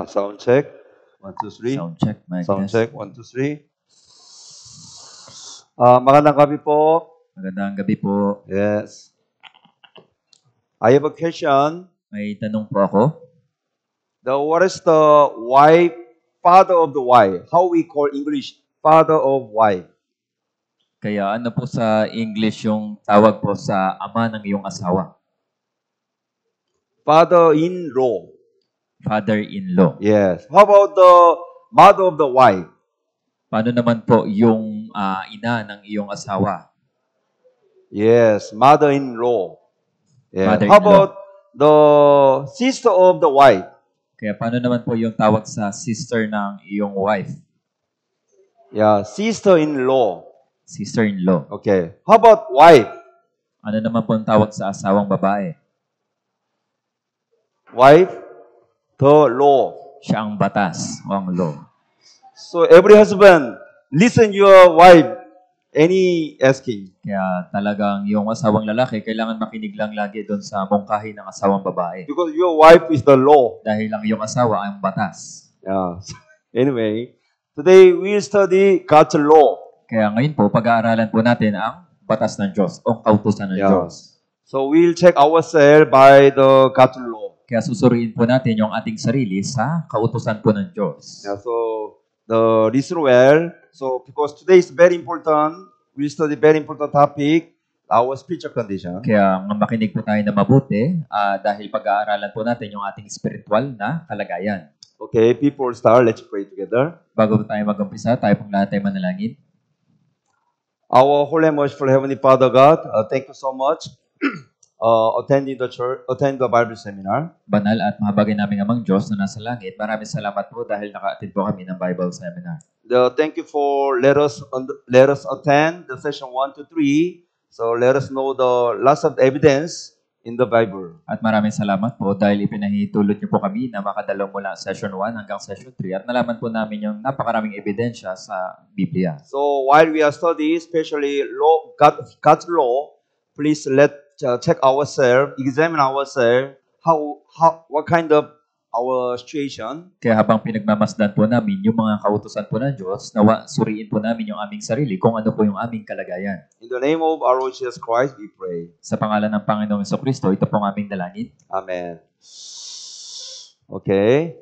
Sound check. 1, 2, 3. Sound check, mic Sound test. check. 1, 2, 3. Magandang gabi po. Magandang gabi po. Yes. I have a question. May tanong po ako. What is the wife, father of the wife? How we call English, father of wife? Kaya ano po sa English yung tawag po sa ama ng iyong asawa? Father-in-law. Father-in-law. Yes. How about the mother of the wife? Paano naman po yung ina ng iyong asawa? Yes, mother-in-law. Yeah. Mother-in-law. How about the sister of the wife? Kaya paano naman po yung tawag sa sister ng iyong wife? Yeah, sister-in-law. Sister-in-law. Okay. How about wife? Ano naman po ang tawag sa asawang babae? Wife, the law. Siya ang batas o ang law. So every husband, listen your wife. Any asking. Kaya talagang yung asawang lalaki, kailangan makinig lang lagi doon sa mungkahi ng asawang babae. Because your wife is the law. Dahil lang yung asawa ang batas. Yeah. Anyway, today we study God's law. Kaya ngayon po, pag-aaralan po natin ang batas ng Diyos o kautusan ng Diyos. So we'll check ourselves by the God's law. Kaya susuriin po natin yung ating sarili sa kautusan po ng Diyos. Yeah, so listen well. So because today is very important, we study very important topic, our spiritual condition. Kaya makinig po tayo na mabuti dahil pag-aaralan po natin yung ating spiritual na kalagayan. Okay, people start. Let's pray together. Bago tayo mag-umpisa, tayo pong lahat ay manalangin. Our holy and merciful Heavenly Father God, thank you so much attending the church, attend the Bible seminar. Banal at mahabagay naming Amang Diyos na nasa langit, maraming salamat po dahil naka-attend po kami ng Bible seminar. Thank you for let us attend the session 1 to 3. So let us know the lots of evidence in the Bible. At maraming salamat po dahil ipinahitulot niyo po kami na makadalaw mula session 1 hanggang session 3 at nalaman po namin yung napakaraming ebidensya sa Biblia. So while we are studying, especially God's law, please check ourselves, examine ourselves, what kind of our situation. Kaya habang pinagmamasdan po namin yung mga kautusan po ng Diyos, nawa suriin po namin yung aming sarili kung ano po yung aming kalagayan. In the name of our Lord Jesus Christ, we pray. Sa pangalan ng Panginoong Jesucristo, ito pong aming dalangin. Amen. Okay.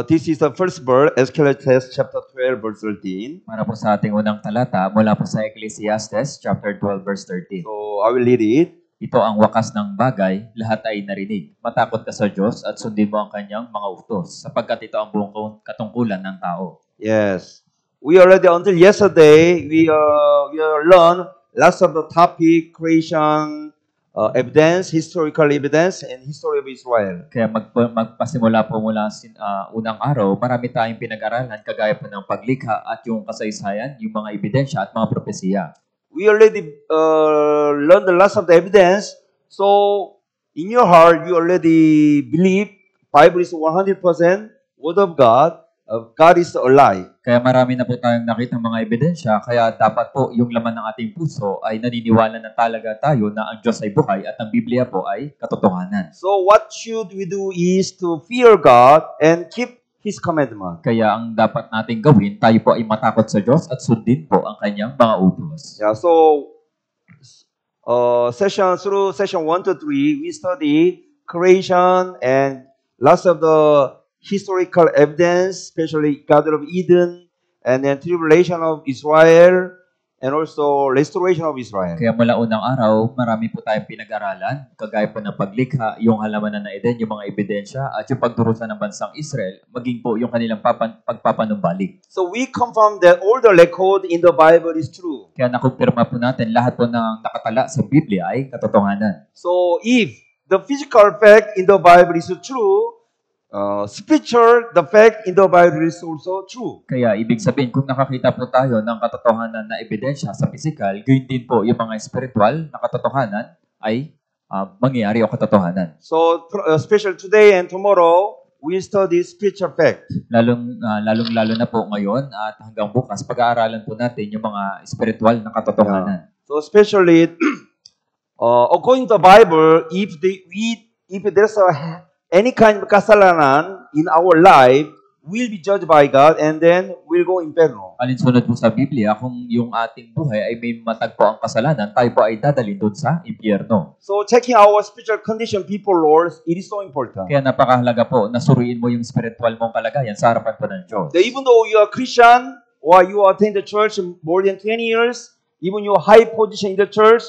This is the first verse, Ecclesiastes chapter 12, verse 13. Para po sa ating unang talata, mula po sa Ecclesiastes chapter 12, verse 13. So I will read it. Ito ang wakas ng bagay, lahat ay narinig. Matakot ka sa Diyos at sundin mo ang kanyang mga utos, sapagkat ito ang buong katungkulan ng tao. Yes. We already, until yesterday, we learned lots of the topic, creation, evidence, historical evidence, and history of Israel. Kaya magpasimula po mula unang araw, marami tayong pinag-aralan, kagaya po ng paglikha at yung kasaysayan, yung mga ebidensya at mga propesiya. We already learned the lots of the evidence. So, in your heart, you already believe Bible is 100% Word of God. God is alive. Kaya marami na po tayong nakita mga ebidensya, kaya dapat po yung laman ng ating puso ay naniniwala na talaga tayo na ang Diyos ay buhay at ang Biblia po ay katotohanan. So, what should we do is to fear God and keep His commandment. Kaya ang dapat nating gawin, tayo po ay matakot sa Diyos at sundin po ang kanyang mga utos. Yeah, so through session 1 to 3, we study creation and lots of the historical evidence, especially Garden of Eden, and then tribulation of Israel, and also restoration of Israel. Kaya mula unang araw, marami po tayong pinag-aralan, kagaya po ng paglikha, yung halamanan ng Eden, yung mga ebidensya, at yung pagdurusa ng bansang Israel, maging po yung kanilang pagpapanumbalik. So we confirm that all the record in the Bible is true. Kaya nakumpirma po natin lahat po ng nakatala sa Biblia ay katotohanan. So if the physical fact in the Bible is true, spiritual, the fact in the Bible is also true. Kaya ibig sabihin, kung nakakita po tayo ng katotohanan na ebidensya sa physical, gayon din po yung mga spiritual na katotohanan ay mangyayari o katotohanan. So, especially today and tomorrow, we study spiritual fact. Lalong-lalo na po ngayon at hanggang bukas, pag-aaralan po natin yung mga spiritual na katotohanan. So, especially, according to the Bible, if there's a any kind of kasalanan in our life will be judged by God and then will go inferno. Alinsunod po sa Biblia, kung yung ating buhay ay may matagpo ang kasalanan, tayo po ay dadalhin doon sa impyerno. So checking our spiritual condition before Lord, it is so important. Kaya napakahalaga po na suriin mo yung spiritual mong kalagayan sa harapan po ng Diyos. That even though you are Christian or you attend the church more than 20 years, even your high position in the church,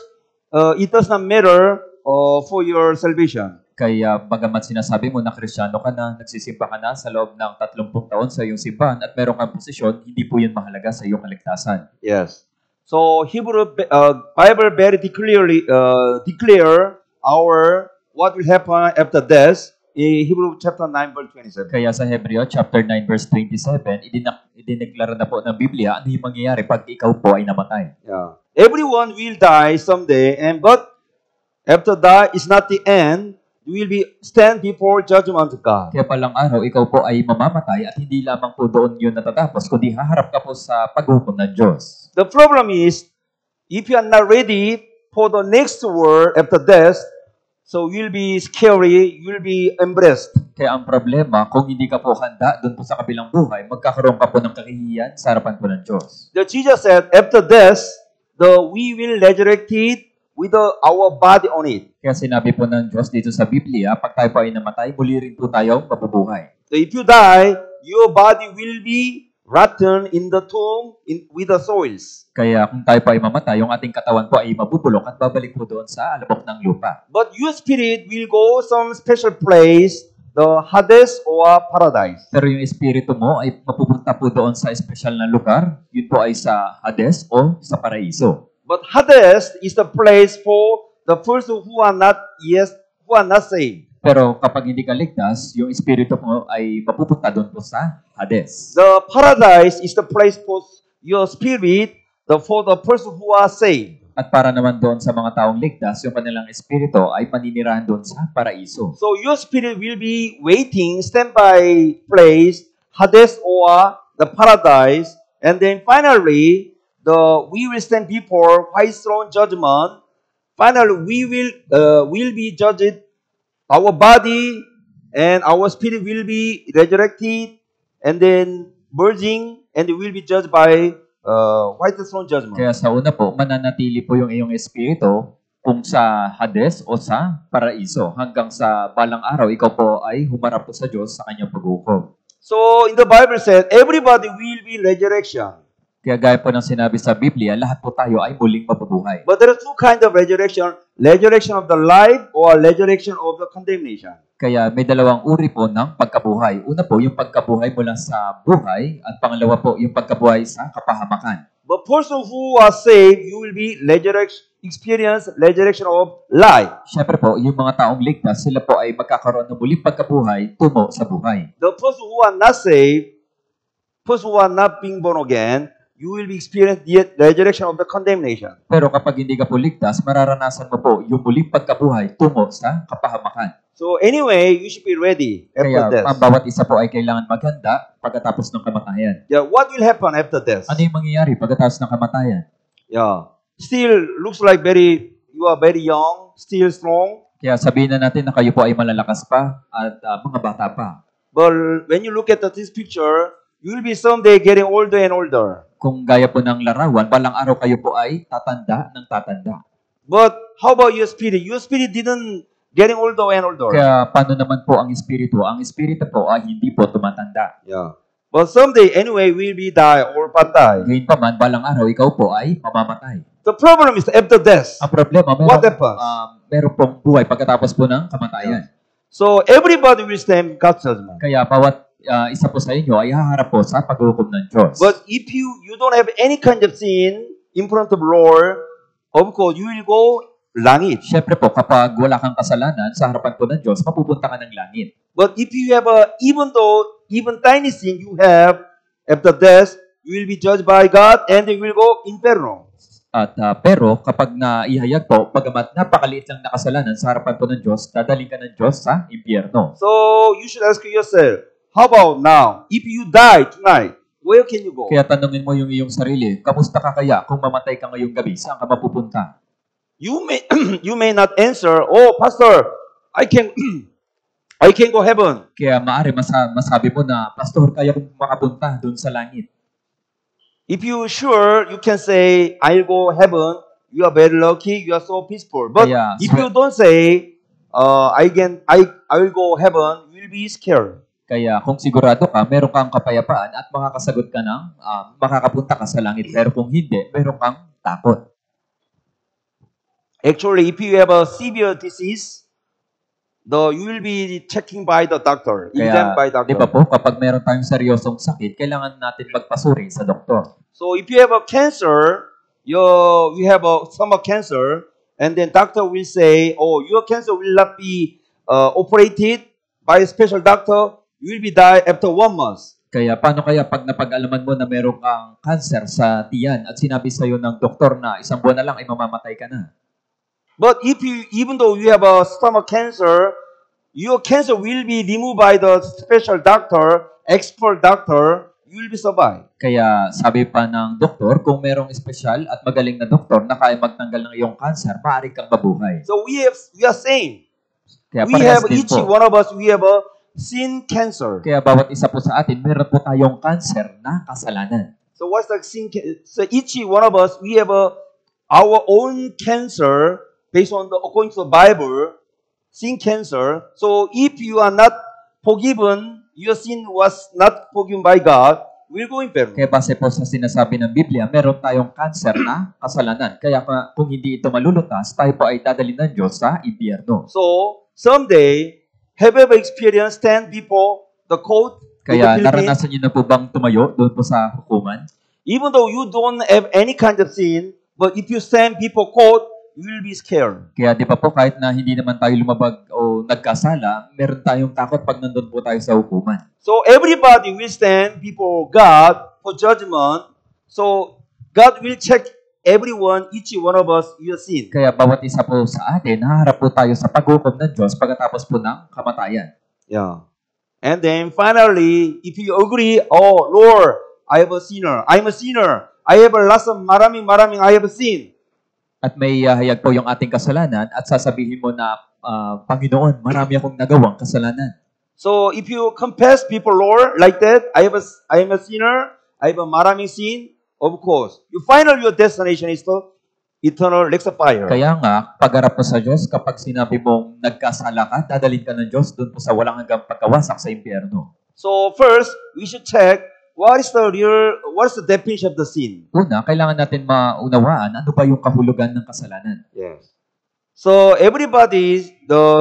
it does not matter for your salvation. Kaya bagamat sinasabi mo na Kristiyano ka na, nagsisimba ka na sa loob ng 30 taon sa iyong simbahan at meron kang posisyon, hindi po yun mahalaga sa iyong kaligtasan. Yes. So Bible very clearly declare our what will happen after death in Hebrew chapter 9 verse 27. Kaya sa Hebreo chapter 9 verse 27, idineklara na po ng Biblia ano yung mangyayari pag ikaw po ay namatay. Yeah. Everyone will die someday, but after that is not the end. You will be stand before judgment of God. Kaya palang araw, ikaw po ay mamamatay at hindi lamang po doon yun natatapos, kundi haharap ka po sa paghukom ng Diyos. The problem is, if you are not ready for the next world after death, so you'll be scary, you'll be embarrassed. Kaya ang problema, kung hindi ka po handa doon po sa kabilang buhay, magkakaroon ka po ng kahihiyan sa harapan po ng Diyos. The Jesus said, after death, we will resurrect it with our body on it. Kaya sinabi po ng Diyos dito sa Biblia, pag tayo po ay namatay, muli rin po tayong mabubuhay. So if you die, your body will be rotten in the tomb with the soils. Kaya kung tayo po ay mamatay, yung ating katawan po ay mabubulok at babalik po doon sa alabok ng lupa. But your spirit will go some special place, the Hades or paradise. Pero yung espiritu mo ay mapupunta po doon sa espesyal na lugar, yun po ay sa Hades o sa Paraiso. But Hades is the place for the person who are not saved. Pero kapag hindi ka ligtas, yung espiritu mo ay mapupunta doon po sa Hades. The paradise is the place for your spirit, for the person who are saved. At para naman doon sa mga taong ligtas, yung kanilang espiritu ay paninirahan doon sa Paraiso. So your spirit will be waiting, standby place, Hades or the paradise, and then finally, we will stand before White throne judgment. Finally, we will be judged. Our body and our spirit will be resurrected, and then merging, and will be judged by White throne judgment. Kaya sa una po, mananatili po yung iyong espiritu kung sa Hades o sa Paraiso hanggang sa balang araw ikaw po ay humarap po sa Diyos sa kanyang paghukom. So in the Bible said, everybody will be resurrection. Kaya gaya po ng sinabi sa Biblia, lahat po tayo ay muling mabubuhay. But there are two kinds of resurrection. Resurrection of the life or resurrection of the condemnation. Kaya may dalawang uri po ng pagkabuhay. Una po, yung pagkabuhay mula sa buhay at pangalawa po, yung pagkabuhay sa kapahamakan. But person who are saved, you will be experience resurrection of life. Siyempre po, yung mga taong ligtas, sila po ay magkakaroon ng muling pagkabuhay tungo sa buhay. The person who are not saved, person who are not being born again, you will be experience the resurrection of the condemnation. Pero kapag hindi ka po ligtas, mararanasan mo po yung muling pagkabuhay tungo sa kapahamakan. So anyway, you should be ready after Kaya death. ang bawat isa po ay kailangan maghanda pagkatapos ng kamatayan. Yeah, what will happen after death? Ano yung mangyayari pagkatapos ng kamatayan? Yeah, still looks like you are very young, still strong. Kaya sabihin na natin na kayo po ay malalakas pa at mga bata pa. But when you look at this picture, you will be someday getting older and older. Kung gaya po ng larawan, balang araw kayo po ay tatanda ng tatanda. But how about your spirit? Your spirit didn't getting older and older. Kaya paano naman po ang espiritu? Ang espiritu po ay hindi po tumatanda. Yeah. But someday, anyway, will be die or patay. Ngayon pa man, balang araw, ikaw po ay mamamatay. The problem is after death. Ang problema, What happens? meron pong buhay pagkatapos po ng kamatayan. So everybody will stand God's judgment. Kaya bawat isa po sa inyo ay haharap po sa paghukom ng Diyos. But if you don't have any kind of sin in front of Lord, of course, you will go langit. Siyempre po, kapag wala kang kasalanan sa harapan po ng Diyos, mapupunta ka ng langit. But if you have even tiny sin you have after death, you will be judged by God and you will go inferno. At pero kapag naihayag po, pagamat napakaliit lang na kasalanan sa harapan po ng Diyos, dadaling ka ng Diyos sa impyerno. So you should ask yourself, how about now? If you die tonight, where can you go? Kaya tanungin mo yung iyong sarili, kamusta ka kaya kung mamatay ka ngayong gabi? Saan ka mapupunta? You may not answer, oh, Pastor, I can go heaven. Kaya maaari masabi mo na, Pastor, kaya kong makapunta doon sa langit. If you sure, you can say, I'll go heaven. You are very lucky. You are so peaceful. But Kaya, if you don't say, I will go heaven, you will be scared. Kaya kung sigurado ka, meron kang kapayapaan at makakasagot ka ng makakapunta ka sa langit. Pero kung hindi, meron kang takot. Actually, if you have a severe disease, you will be checking by the doctor, examined by Kaya, di ba doctor. po, kapag meron tayong seryosong sakit, kailangan natin magpasuri sa doktor. So if you have a cancer, you have a stomach cancer, and then doctor will say, oh, your cancer will not be operated by a special doctor. You will be die after 1 month. Kaya paano kaya pag napag-alaman mo na meron kang cancer sa tiyan at sinabi sa iyo ng doktor na 1 buwan na lang ay mamamatay ka na. But even though you have a stomach cancer, your cancer will be removed by the special doctor, expert doctor. You will be survived. Kaya sabi pa ng doktor, kung merong espesyal at magaling na doktor na kaya magtanggal ng iyong cancer, maaari kang mabuhay. So we are same. Kaya We parehas have din each po. one of us. We have a sin cancer. Kaya bawat isa po sa atin, meron po tayong cancer na kasalanan. So what's the sin? So each one of us, we have our own cancer based on according to the Bible, sin cancer. So if you are not forgiven, your sin was not forgiven by God, we're going there. Kaya base po sa sinasabi ng Biblia, meron tayong cancer na kasalanan. Kaya kung hindi ito malulutas, tayo po ay dadalhin ng Diyos sa impyerno. So someday, have you ever experienced stand before the court? in the Kaya Philippines? naranasan niyo na po bang tumayo doon po sa hukuman? Even though you don't have any kind of sin, but if you stand before court, you will be scared. Kaya di ba po kahit na hindi naman tayo lumabag o nagkasala, meron tayong takot pag nandun po tayo sa hukuman. So everybody will stand before God for judgment. So God will check everyone, each one of us, your sin. Kaya bawat isa po sa atin, haharap po tayo sa paghukom ng Diyos pagkatapos po ng kamatayan. Yeah. And then finally, if you agree, oh Lord, I am a sinner. I'm a sinner. I have a lots of maraming, I have a sin. At may hayag po yung ating kasalanan at sasabihin mo na, Panginoon, marami akong nagawang kasalanan. So if you confess people, Lord, like that, I am a sinner. I have a maraming sin. Of course, your destination is the eternal lake of fire. Kaya nga, pagharap mo sa Diyos, kapag sinabi mong nagkasala ka, dadalhin ka ng Diyos doon po sa walang hanggang pagkawasak sa impyerno. So first, we should check what's the definition of the sin. Una, kailangan natin maunawaan ano ba yung kahulugan ng kasalanan. Yes. So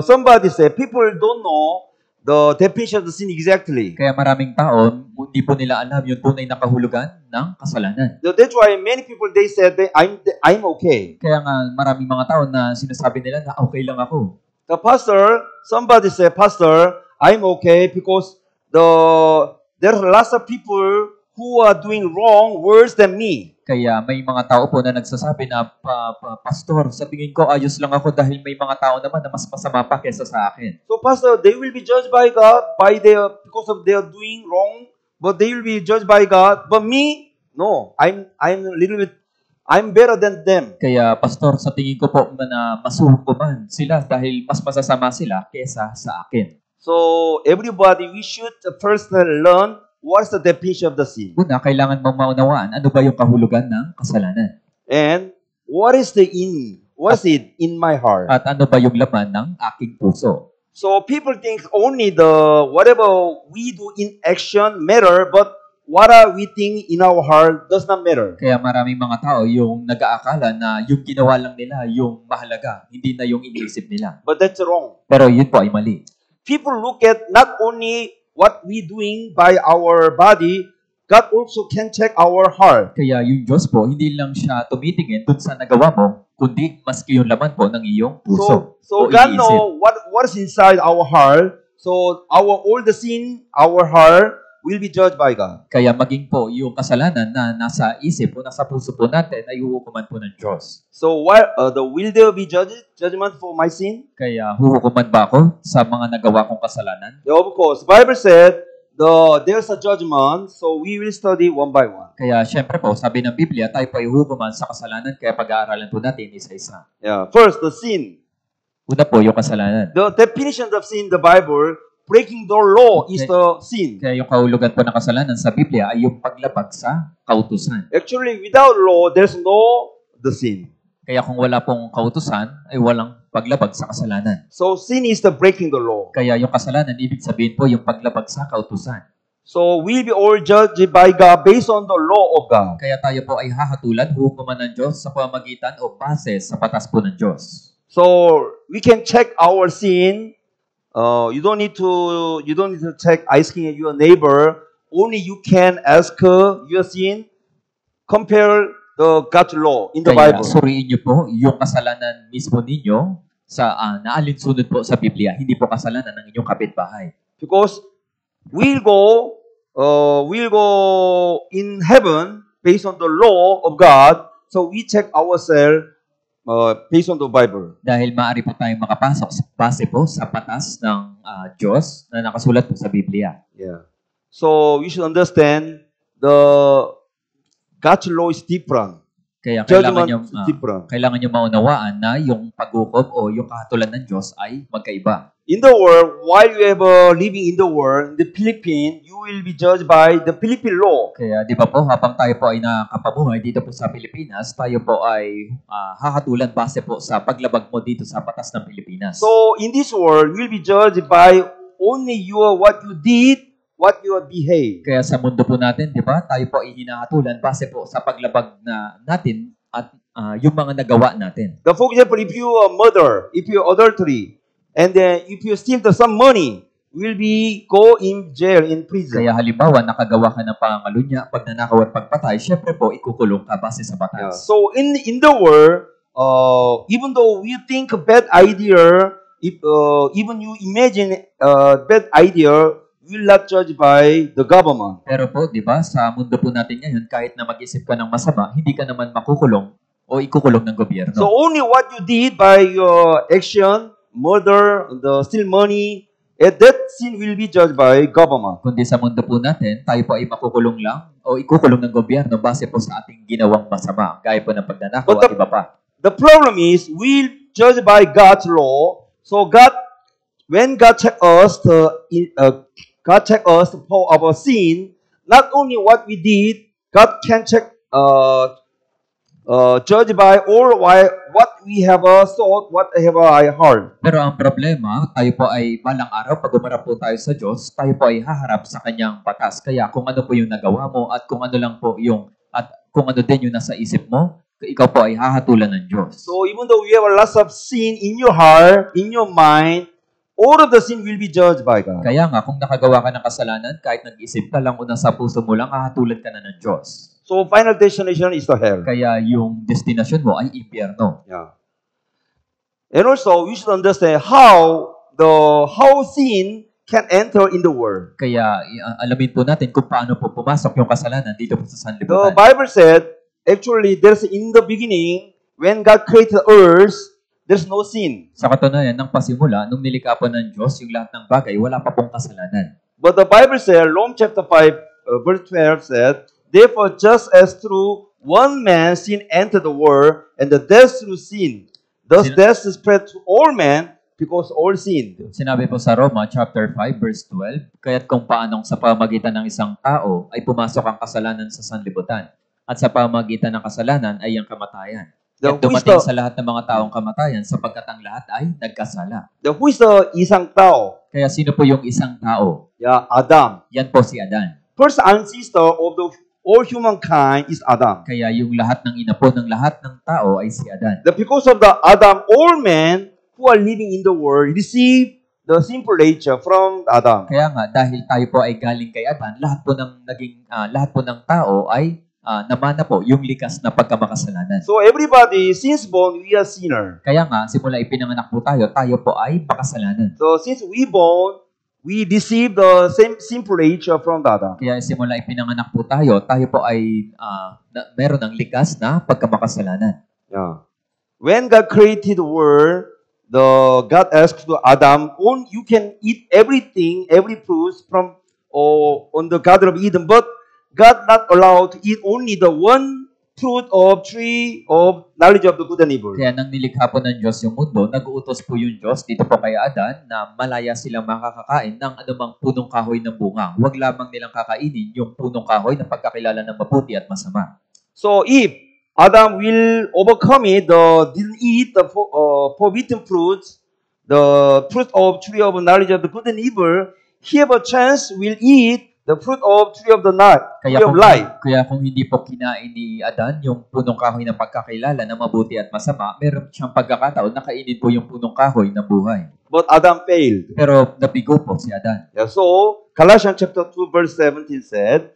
somebody say people don't know the definition of the sin exactly. Kaya maraming tao, hindi po nila alam yung tunay na kahulugan ng kasalanan. So that's why many people they said that I'm okay. Kaya nga maraming mga tao na sinasabi nila na okay lang ako. The pastor, somebody say, Pastor, I'm okay because there are lots of people who are doing wrong worse than me. Kaya may mga tao po na nagsasabi na, Pastor, sa tingin ko ayos lang ako dahil may mga tao naman na mas masama pa kesa sa akin. So Pastor, they will be judged by God because of their doing wrong, but they will be judged by God. But me, no, I'm better than them. Kaya Pastor, sa tingin ko po na masuhukuman sila dahil mas masasama sila kesa sa akin. So everybody, we should first learn what's the definition of the sin. Una, kailangan mong maunawaan ano ba yung kahulugan ng kasalanan. And what's it in my heart? At ano ba yung laman ng aking puso. So people think only whatever we do in action matter, but what are we think in our heart does not matter. Kaya maraming mga tao yung nag-aakala na yung ginawa lang nila yung mahalaga, hindi na yung iniisip nila. But that's wrong. Pero yun po ay mali. People look at not only what we doing by our body, God also can check our heart. Kaya yung Diyos po, hindi lang siya tumitingin dun sa nagawa mo, kundi maski yung laman po ng iyong puso. So o God iniisip. know what's inside our heart. So all the sin, our heart will be judged by God. Kaya maging po yung kasalanan na nasa isip o nasa puso po natin ay huhukuman po ng Diyos. So will there be judgment for my sin? Kaya huhukuman ba ako sa mga nagawa kong kasalanan? Yeah, of course. The Bible said there's a judgment, so we will study one by one. Kaya syempre po, sabi ng Biblia, tayo po ay huhukuman sa kasalanan, kaya pag-aaralan po natin isa-isa. Yeah. First, the sin. Una po, yung kasalanan. The definition of sin in the Bible, breaking the law is the sin. Kaya yung kahulugan po ng kasalanan sa Biblia ay yung paglabag sa kautusan. Actually, without law, there's no the sin. Kaya kung wala pong kautusan, ay walang paglabag sa kasalanan. So sin is the breaking the law. Kaya yung kasalanan, ibig sabihin po yung paglabag sa kautusan. So we'll be all judged by God based on the law of God. Kaya tayo po ay hahatulan, hukuman ng Diyos sa pamagitan o base sa batas po ng Diyos. So we can check our sin. You don't need to check asking your neighbor. Only you can ask your sin. Compare the God's law in the Kaya Bible. suriin niyo po yung kasalanan mismo ninyo sa naalinsunod po sa Biblia, hindi po kasalanan ng inyong kapitbahay. Because we'll go in heaven based on the law of God. So we check ourselves based on the Bible. Dahil maaari po tayong makapasok sa base po sa batas ng Diyos na nakasulat po sa Biblia. Yeah. So you should understand the God's law is different. Kaya Judgment is different. kailangan nyo maunawaan na yung paghukom o yung kahatulan ng Diyos ay magkaiba. In the world, while you are living in the world, in the Philippines, you will be judged by the Philippine law. Kaya di ba po, habang tayo po ay nakapabuhay dito po sa Pilipinas, tayo po ay hahatulan base po sa paglabag mo dito sa batas ng Pilipinas. So in this world, you will be judged by only what you did, what you behave. Kaya sa mundo po natin, di ba, tayo po ay hinahatulan base po sa paglabag natin at yung mga nagawa natin. For example, if you murder, if you adultery, and then if you steal some money, will be go in jail, in prison. Kaya halimbawa, nakagawa ka ng pangangalunya, pagnanakaw at pagpatay, syempre po, ikukulong ka base sa batas. So in the world, even though we think a bad idea, if even you imagine a bad idea, will not judge by the government. Pero po, di ba, sa mundo po natin ngayon, kahit na mag-isip ka ng masama, hindi ka naman makukulong o ikukulong ng gobyerno. So only what you did by your action, murder, the steal money, that sin will be judged by government. Kundi sa mundo po natin, tayo po ay makukulong lang o ikukulong ng gobyerno base po sa ating ginawang masama, gaya po ng pagnanakaw at iba pa. The problem is, we judge by God's law. So when God check us for our sin, not only what we did, God can check judge by all what we have thought, what have I heard. Pero ang problema, tayo po ay balang araw, pag umarap po tayo sa Diyos, tayo po ay haharap sa kanyang batas. Kaya kung ano po yung nagawa mo at kung ano lang po yung, at kung ano din yung nasa isip mo, ikaw po ay hahatulan ng Diyos. So even though you have a lot of sin in your heart, in your mind, all of the sin will be judged by God. Kaya nga, kung nakagawa ka ng kasalanan, kahit nag-isip ka lang o nasa puso mo lang, hahatulan ka na ng Diyos. So final destination is the hell. Kaya yung destination mo ay impyerno. Yeah. And also, you should understand how sin can enter in the world. Kaya alamin po natin kung paano po pumasok yung kasalanan dito po sa The sanlibutan. Bible said, actually, there's in the beginning, when God created the earth, there's no sin. Sa katunayan, ng pasimula, nung nilikha po ng Diyos yung lahat ng bagay, wala pa pong kasalanan. But the Bible said, Romans chapter 5, verse 12 said, therefore, just as through one man sin entered the world, and the death through sin, thus death is spread to all men, because all sinned. Sinabi po sa Roma chapter 5 verse 12, kaya't kung paanong sa pamagitan ng isang tao ay pumasok ang kasalanan sa sanlibutan, at sa pamagitan ng kasalanan ay ang kamatayan. At dumating sa lahat ng mga taong kamatayan sapagkat ang lahat ay nagkasala. Who is the isang tao? Kaya sino po yung isang tao? Yeah, Adam. Yan po si Adan. First ancestor of the all humankind is Adam. Kaya yung lahat ng ina po ng lahat ng tao ay si Adan. Because of the Adam, all men who are living in the world receive the sinful nature from Adam. Kaya nga dahil tayo po ay galing kay Adan, lahat po ng tao ay namana po yung likas na pagkamakasalanan. So everybody, since born, we are sinner. Kaya nga simula ipinanganak po tayo po ay makasalanan. So since we born, we receive the same sinful nature from Adam. Kaya simula ipinanganak po tayo po ay meron ng likas na pagkamakasalanan. Yeah. When God created the world, God asked to Adam, you can eat everything, every fruit from on the Garden of Eden, but God not allowed to eat only the one fruit of tree of knowledge of the good and evil. Kaya nang nilikha po ng Diyos yung mundo, nag-uutos po yung Diyos dito po kay Adan na malaya silang makakakain ng anumang punong kahoy ng bunga. Huwag lamang nilang kakainin yung punong kahoy ng pagkakilala ng mabuti at masama. So if Adam will overcome it, didn't eat the forbidden fruits, the fruit of tree of knowledge of the good and evil, he have a chance will eat the fruit of tree of the tree of life. Kaya kung hindi po kinain ni Adan yung punong kahoy ng pagkakilala ng mabuti at masama, meron siyang pagkakataon na kainin po yung punong kahoy ng buhay. But Adam failed. Pero nabigo po si Adan. Yeah, so Galatians chapter 2 verse 17 said,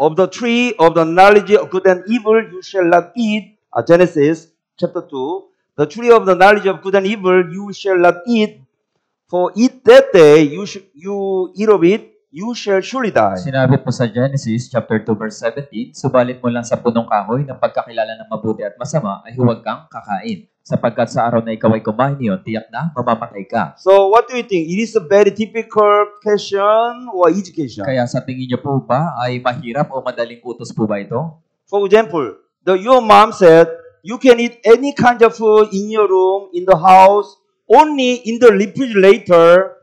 of the tree of the knowledge of good and evil you shall not eat. Genesis chapter 2, the tree of the knowledge of good and evil you shall not eat. For eat that day you eat of it, you shall surely die. Sinabi po sa Genesis chapter 2 verse 17, subalit mo lang sa punong kahoy ng pagkakilala ng mabuti at masama ay huwag kang kakain. Sapagkat sa araw na ikaw ay kumain niyon, tiyak na mamamatay ka. So what do you think? It is a very difficult question or easy question? Kaya sa tingin niyo po ba ay mahirap o madaling utos po ba ito? For example, your mom said, you can eat any kind of food in your room, in the house, only in the refrigerator.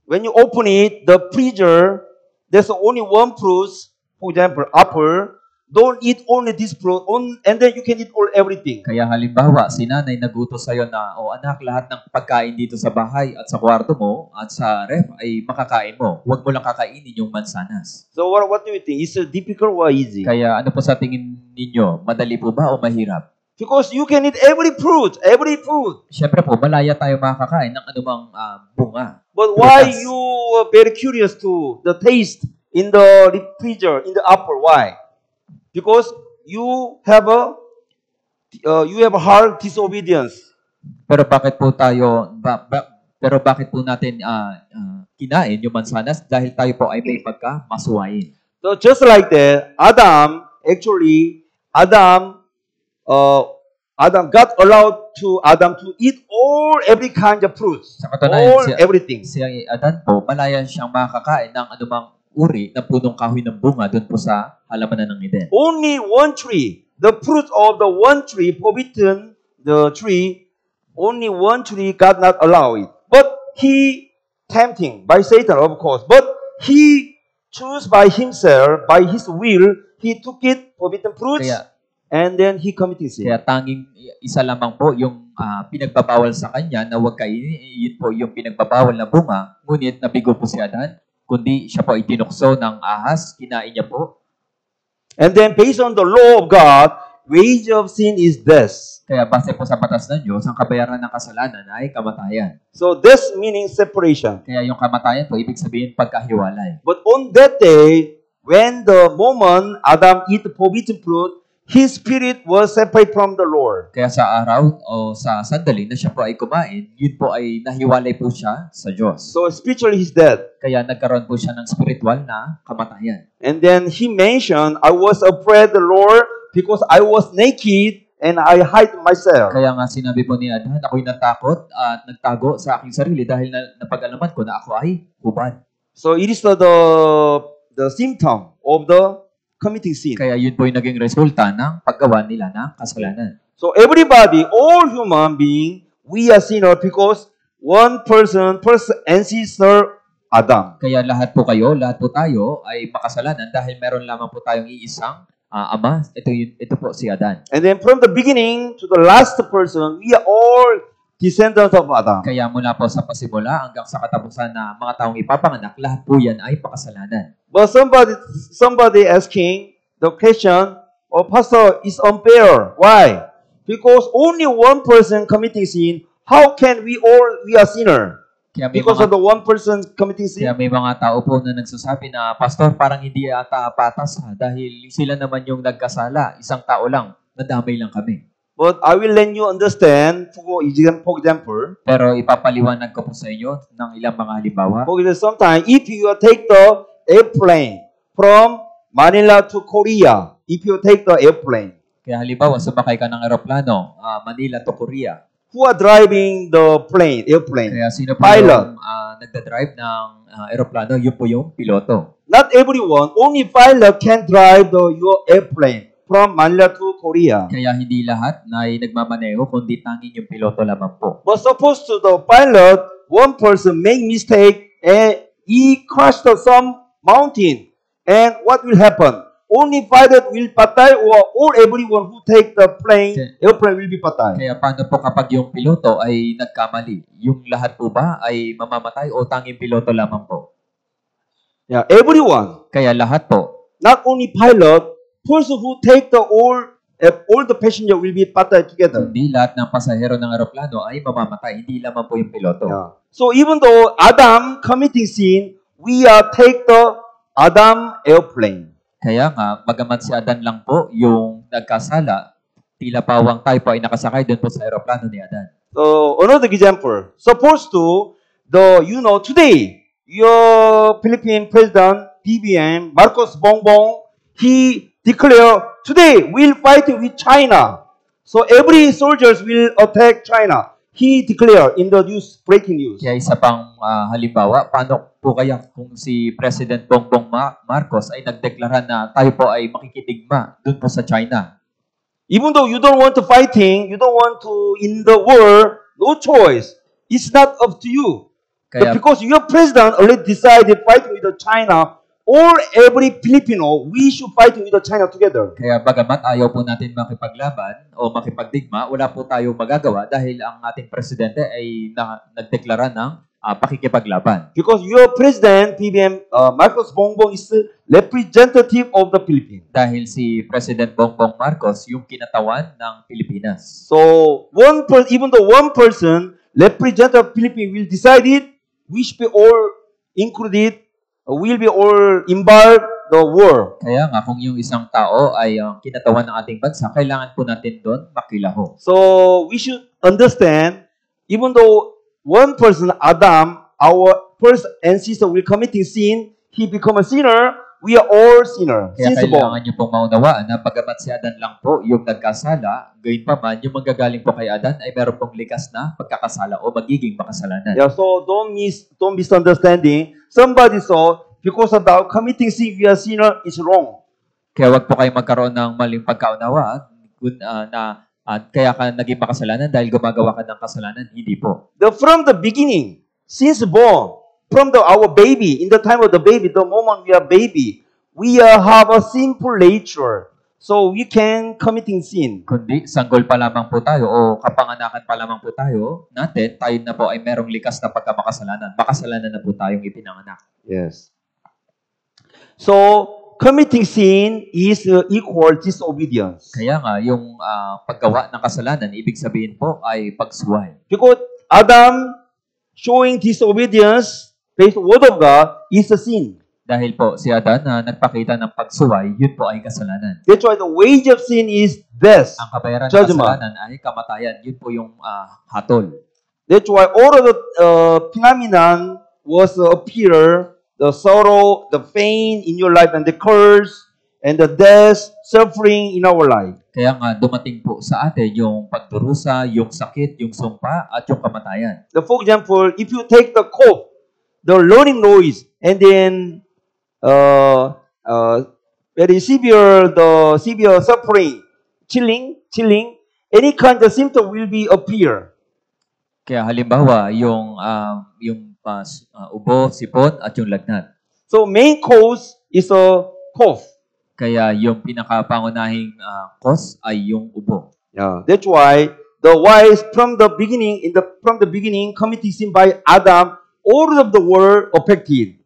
When you open it, the freezer, there's only one fruit, for example, apple. Don't eat only this fruit, and then you can eat everything. Kaya halimbawa, si nanay nagutos sa'yo na, o anak, lahat ng pagkain dito sa bahay at sa kwarto mo at sa ref ay makakain mo. Huwag mo lang kakainin yung mansanas. So what do you think? Is it difficult or easy? Kaya ano po sa tingin ninyo? Madali po ba o mahirap? Because you can eat every fruit, every food. Siyempre po, malaya tayo makakain ng anumang bunga. But why you are very curious to the taste in the freezer, in the apple? Why? Because you have a hard disobedience. Pero bakit po tayo pero bakit po natin kinain yung mansanas? Dahil tayo po ay may pagkamasuwain. So just like that, Adam got allowed to eat every kind of fruits, everything. Si Adan po, malaya siyang makakain ng anumang uri ng punong kahoy ng bunga doon po sa halamanan ng Eden. Only one tree, the fruit of the one tree, forbidden the tree, only one tree God not allow it. But he tempting by Satan, of course. But he chose by himself, by his will, he took it, forbidden fruits. And then he committed sin. Kaya tanging isa lamang po yung pinagbabawal sa kanya na huwag kainin, yun po yung pinagbabawal na bunga, ngunit nabigo po si Adan, kundi siya po ay tinukso ng ahas, kinain niya po. And then based on the law of God, wage of sin is death. Kaya base po sa batas ng Diyos, ang kabayaran ng kasalanan ay kamatayan. So this meaning separation. Kaya yung kamatayan po, ibig sabihin pagkahiwalay. But on that day, when the moment Adam eat the forbidden fruit, his spirit was separate from the Lord. Kaya sa araw o sa sandali na siya po ay kumain, yun po ay nahiwalay po siya sa Diyos. So spiritually he's dead. Kaya nagkaroon po siya ng spiritual na kamatayan. And then he mentioned, I was afraid the Lord because I was naked and I hid myself. Kaya nga sinabi po ni Adan, ako'y natakot at nagtago sa aking sarili dahil napag-alaman ko na ako ay hubad. So it is the symptom of the committing sin. Kaya yun po yung naging resulta ng paggawa nila ng kasalanan. So everybody, all human being, we are sinner because one person, first ancestor, Adam. Kaya lahat po kayo, lahat po tayo ay makasalanan dahil meron lamang po tayong iisang ama. Ito po si Adan. And then from the beginning to the last person, we are all descendants of Adam. Kaya mula po sa pasimula hanggang sa katapusan na mga taong ipapanganak, lahat po yan ay pakasalanan. But somebody asking the question, oh, Pastor, it's unfair. Why? Because only one person committing sin. How can we are sinner? Because of the one person committing sin. Kaya may mga tao po na nagsasabi na, Pastor, parang hindi ata patas dahil sila naman yung nagkasala. Isang tao lang, nadamay lang kami. But I will let you understand, for example, pero ipapaliwanag ko po sa inyo ng ilang mga halimbawa. For example, sometimes if you take the airplane from Manila to Korea, if you take the airplane, kaya halimbawa, sumakay ka ng eroplano, Manila to Korea. Who are driving the airplane? Kaya sino po pilot. Yung nagdadrive ng eroplano? Yun po yung piloto. not everyone, only pilot can drive your airplane from Manila to Korea. Kaya hindi lahat na ay nagmamaneho, kundi tanging yung piloto lamang po. But suppose to the pilot, one person make mistake and he crashed some mountain. And what will happen? Only pilot will patay or everyone who take the airplane will be patay. Kaya paano po kapag yung piloto ay nagkamali? Yung lahat po ba ay mamamatay o tanging piloto lamang po? Yeah, everyone. Kaya lahat po. Not only pilot, person who take all the passenger will be patay together. Hindi lahat ng pasahero ng eroplano ay mamamatay. Hindi lamang po yung piloto. Yeah. So even though Adam committing sin, we take the Adam airplane. Kaya nga, bagamat si Adan lang po yung nagkasala, tila pawang tayo po ay nakasakay doon po sa eroplano ni Adan. So another example. Suppose to today your Philippine President BBM Marcos Bongbong, he declare today we'll fight with China. So every soldiers will attack China. He declare in the news, breaking news. Kaya isa pang halimbawa, paano po kaya kung si President Bongbong Marcos ay nagdeklara na tayo po ay makikitigma doon po sa China? Even though you don't want to fighting, you don't want to in the war, no choice. It's not up to you. Kaya, but because your president already decided fighting with China, or every Filipino, we should fight with China together. Kaya bagamat ayaw po natin makipaglaban o makipagdigma, wala po tayo magagawa dahil ang ating presidente ay nagdeklara ng pakikipaglaban. Because your president, PBM Marcos Bongbong, is the representative of the Philippines. Dahil si President Bongbong Marcos yung kinatawan ng Pilipinas. So even though one person representative of Philippines will decide it, we should be all included. Will be all involved the war. Kaya nga, kung yung isang tao ay kinatawan ng ating bansa, kailangan po natin doon makilaho. So, we should understand, even though one person, Adam, our first ancestor, will committing sin, he become a sinner, we are all sinner. Kaya kailangan nyo pong maunawaan na bagamat si Adan lang po yung nagkasala, gayon pa man, yung manggagaling po kay Adan ay meron pong likas na pagkakasala o magiging makasalanan. Yeah, so don't misunderstanding. Somebody saw, because of the committing sin, we are sinner, is wrong. Kaya wag po kayo magkaroon ng maling pagkaunawa na kaya ka naging makasalanan dahil gumagawa ka ng kasalanan. Hindi po. From the beginning, since born, from our baby, in the time of the baby, the moment we are baby, we have a sinful nature. So we can committing sin. Kundi sanggol pa lamang po tayo o kapanganakan pa lamang po tayo na po ay merong likas na pagkamakasalanan. Makasalanan na po tayong ipinanganak. Yes. So committing sin is equal disobedience. Kaya nga yung paggawa ng kasalanan, ibig sabihin po ay pagsuway. Because Adam showing disobedience based on word of God is a sin. Dahil po si Adan na nagpakita ng pagsuway, yun po ay kasalanan. That's why the wage of sin is death. Ang kabayaran ng judgment. kasalanan ay kamatayan. Yun po yung hatol. That's why all of the phenomenon was appear, the sorrow, the pain in your life, and the curse, and the death, suffering in our life. Kaya nga dumating po sa atin yung pagdurusa, yung sakit, yung sumpa, at yung kamatayan. For example, if you take the cough, the rolling noise, and then very severe suffering, chilling, any kind of symptom will be appear. Kaya halimbawa, yung ubo, sipon, at yung lagnat. So main cause is a cough. Kaya yung pinakapangunahing cause ay yung ubo. Yeah, that's why the wise from the beginning committing sin by Adam, all of the world affected.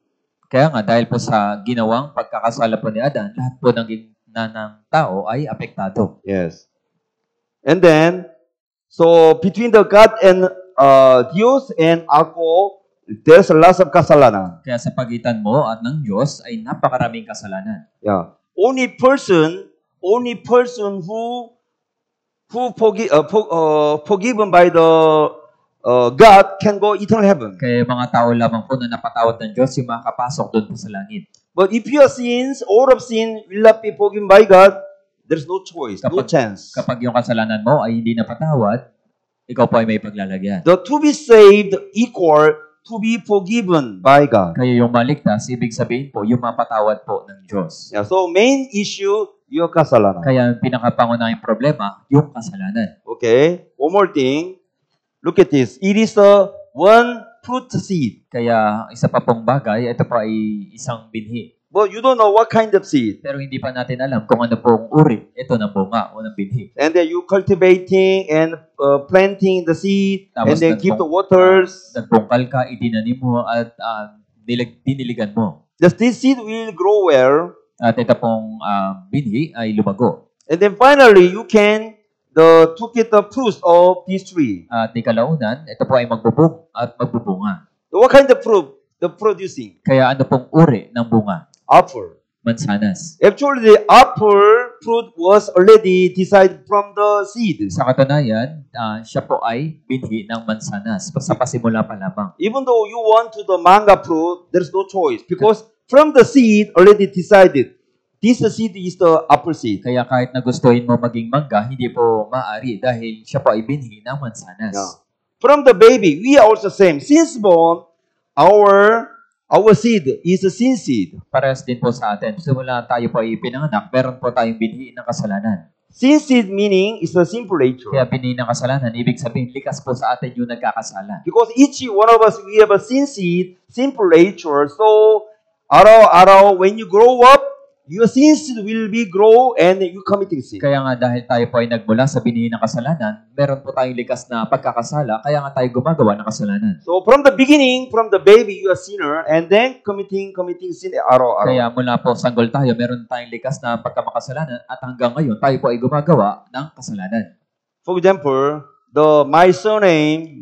Kaya nga dahil po sa ginawang pagkakasala po ni Adan, lahat po ng tao ay apektado. Yes. And then so between the God and Dios and ako, there's a lot of kasalanan. Kaya sa pagitan mo at ng Diyos ay napakaraming kasalanan. Yeah. Only person who forgiven by the God can go eternal heaven. Kaya mga tao lamang po na napatawad ng Diyos yung makakapasok doon po sa langit. But if your sins, all of sin will not be forgiven by God, there's no choice, no chance. Kapag yung kasalanan mo ay hindi napatawad, ikaw po ay may paglalagyan. The to be saved equal to be forgiven by God. Kaya yung maligtas, ibig sabihin po, yung mapatawad po ng Diyos. Yeah, so main issue, your kasalanan. Kaya ang pinakapangunahing problema, yung kasalanan. Okay, one more thing. Look at this. It is a one fruit seed. Kaya isa pa pong bagay, ito po ay isang binhi. But you don't know what kind of seed. Pero hindi pa natin alam kung ano pong uri ito ng bunga o ng binhi. And then you cultivating and planting the seed, and Tapos then give the waters. Nagbungkal ka, itinanim mo at diniligan mo. This seed will grow well. At ito pong binhi ay lumago. And then finally, you can to get the fruits of this tree. At di kalaunan, ito po ay magbubog at magbubunga. What kind of fruit? The producing. Kaya ano pong uri ng bunga? Apple. Mansanas. Actually, the apple fruit was already decided from the seed. Sa katunayan, siya po ay binhi ng mansanas. Sa pasimula pa lamang. Even though you want to the manga fruit, there's no choice because from the seed already decided. This seed is the apple seed. Kaya kahit na gustuhin mo maging mangga, hindi po maaari dahil siya po ay binhi ng mansanas. Yeah. From the baby, we are also same. Since born, our seed is a sin seed. Parehas din po sa atin. Simula tayo po ay pinanganak, meron po tayong binhi ng kasalanan. Sin seed meaning is a sinful nature. Kaya binhi ng kasalanan, ibig sabihin, likas po sa atin yung nagkakasala. Because each one of us, we have a sin seed, sinful nature. So, araw, when you grow up, your sins will be grow and you committing sin. Kaya nga dahil tayo po ay nagmula sa binhi ng kasalanan, meron po tayong likas na pagkakasala, kaya nga tayo gumagawa ng kasalanan. So from the beginning, from the baby, you are sinner, and then committing sin araw-araw. Kaya mula po sanggol tayo, meron tayong likas na pagkamakasalanan at hanggang ngayon tayo po ay gumagawa ng kasalanan. For example, my surname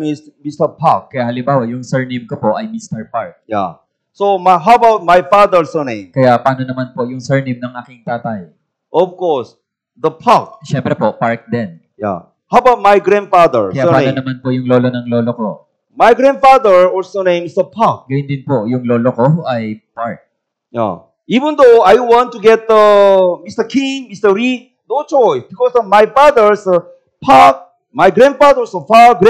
is Mr. Park. Kaya halimbawa, yung surname ko po ay Mr. Park. Yeah. So how about my father's surname? Kaya paano naman po yung surname ng aking tatay? Of course, the Park. Siyempre po, Park din. Yeah. How about my grandfather? Kaya paano Surname? naman po yung lolo ng lolo ko? My grandfather also name is the Park. Gayun din po, yung lolo ko ay Park. Yeah. Even though I want to get Mr. King, Mr. Lee, no choice because of my father's Park, my grandfather's Park,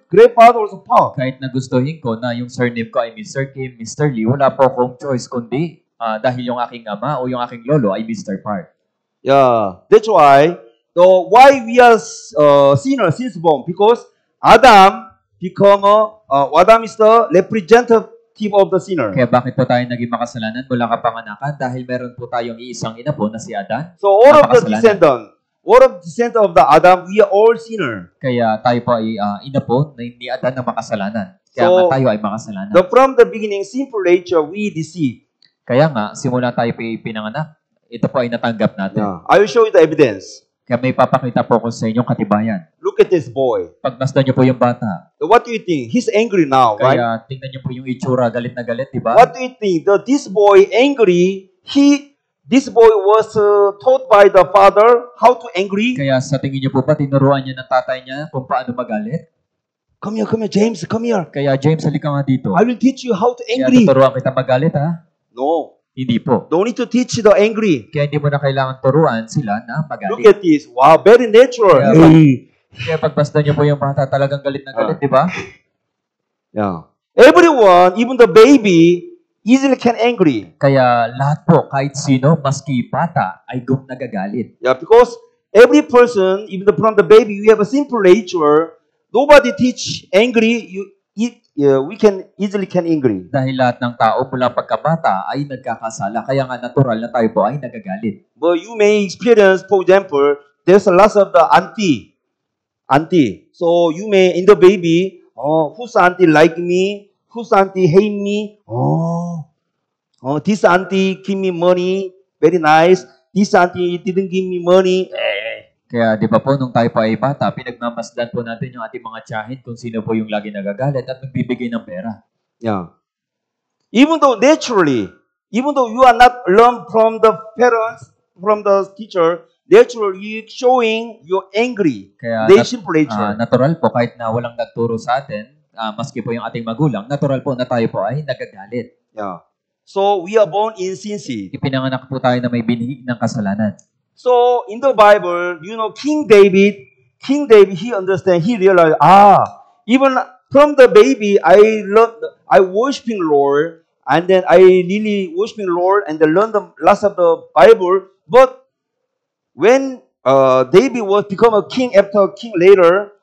grandfather's Park. Kahit nagustuhin ko na yung surname ko ay Mr. Kim, Mr. Lee, wala po akong choice kundi dahil yung aking ama o yung aking lolo ay Mr. Park. Yeah, that's why we are sinners since born because Adam is the representative of the sinner. Kaya bakit po tayo naging makasalanan mula kapanganakan? Dahil meron po tayong iisang ina po na si Adan. So all of the descendants of the Adam, we are all sinner. Kaya tayo po ay ina po ni Adan na makasalanan. Kaya So, nga tayo ay makasalanan. From the beginning, sinful nature, we deceive. Kaya nga, simula tayo po pinanganak, ito po ay natanggap natin. Yeah. I will show you the evidence. Kaya may papakita po ko sa inyong katibayan. Look at this boy. Pagmasdan niyo po yung bata. What do you think? He's angry now, right? Kaya tingnan niyo po yung itsura, galit na galit, di ba? What do you think? This boy angry, this boy was taught by the father how to angry. Kaya sa tingin niyo po ba, tinuruan niya ng tatay niya kung paano magalit? Come here, James, come here. Kaya James, halika nga dito. I will teach you how to Kaya angry. tuturuan kita magalit, ha? No, Hindi po. don't need to teach the angry. Kaya hindi mo na kailangan turuan sila na Look magalit. at this. Wow, very natural. Yeah, Hey. Kaya pagmasdan niyo po yung bata, talagang galit na galit, di ba? Yeah. Everyone, even the baby, easily can angry. Kaya lahat po, kahit sino, maski bata, ay nagagalit. Yeah, because every person, even from the baby, we have a simple nature. Nobody teach angry. We can easily can angry. Dahil lahat ng tao mula pagkabata ay nagkakasala. Kaya nga natural na tayo po ay nagagalit. But you may experience, for example, there's a lot of the auntie. So you may, in the baby, whose auntie like me? Whose auntie hate me? This auntie give me money, very nice. This auntie didn't give me money. Kaya di ba po, nung tayo pa ay bata, pinagmamasdan po natin yung ating mga tiyahin kung sino po yung lagi nagagalit at nagbibigay ng pera. Yeah. Even though naturally, even though you are not learned from the parents, from the teacher, naturally you showing you're angry. Kaya They simple nature. natural po, kahit na walang nagturo sa atin, maski po yung ating magulang, natural po na tayo po ay nagagalit. Yeah. So we are born in sin seed. Ipinanganak po tayo na may binhi ng kasalanan. So in the Bible, King David, he understand, he realized, even from the baby, I worshiping Lord, and then I really worshiping Lord, and then learn the last of the Bible. But when David was become a king after king later,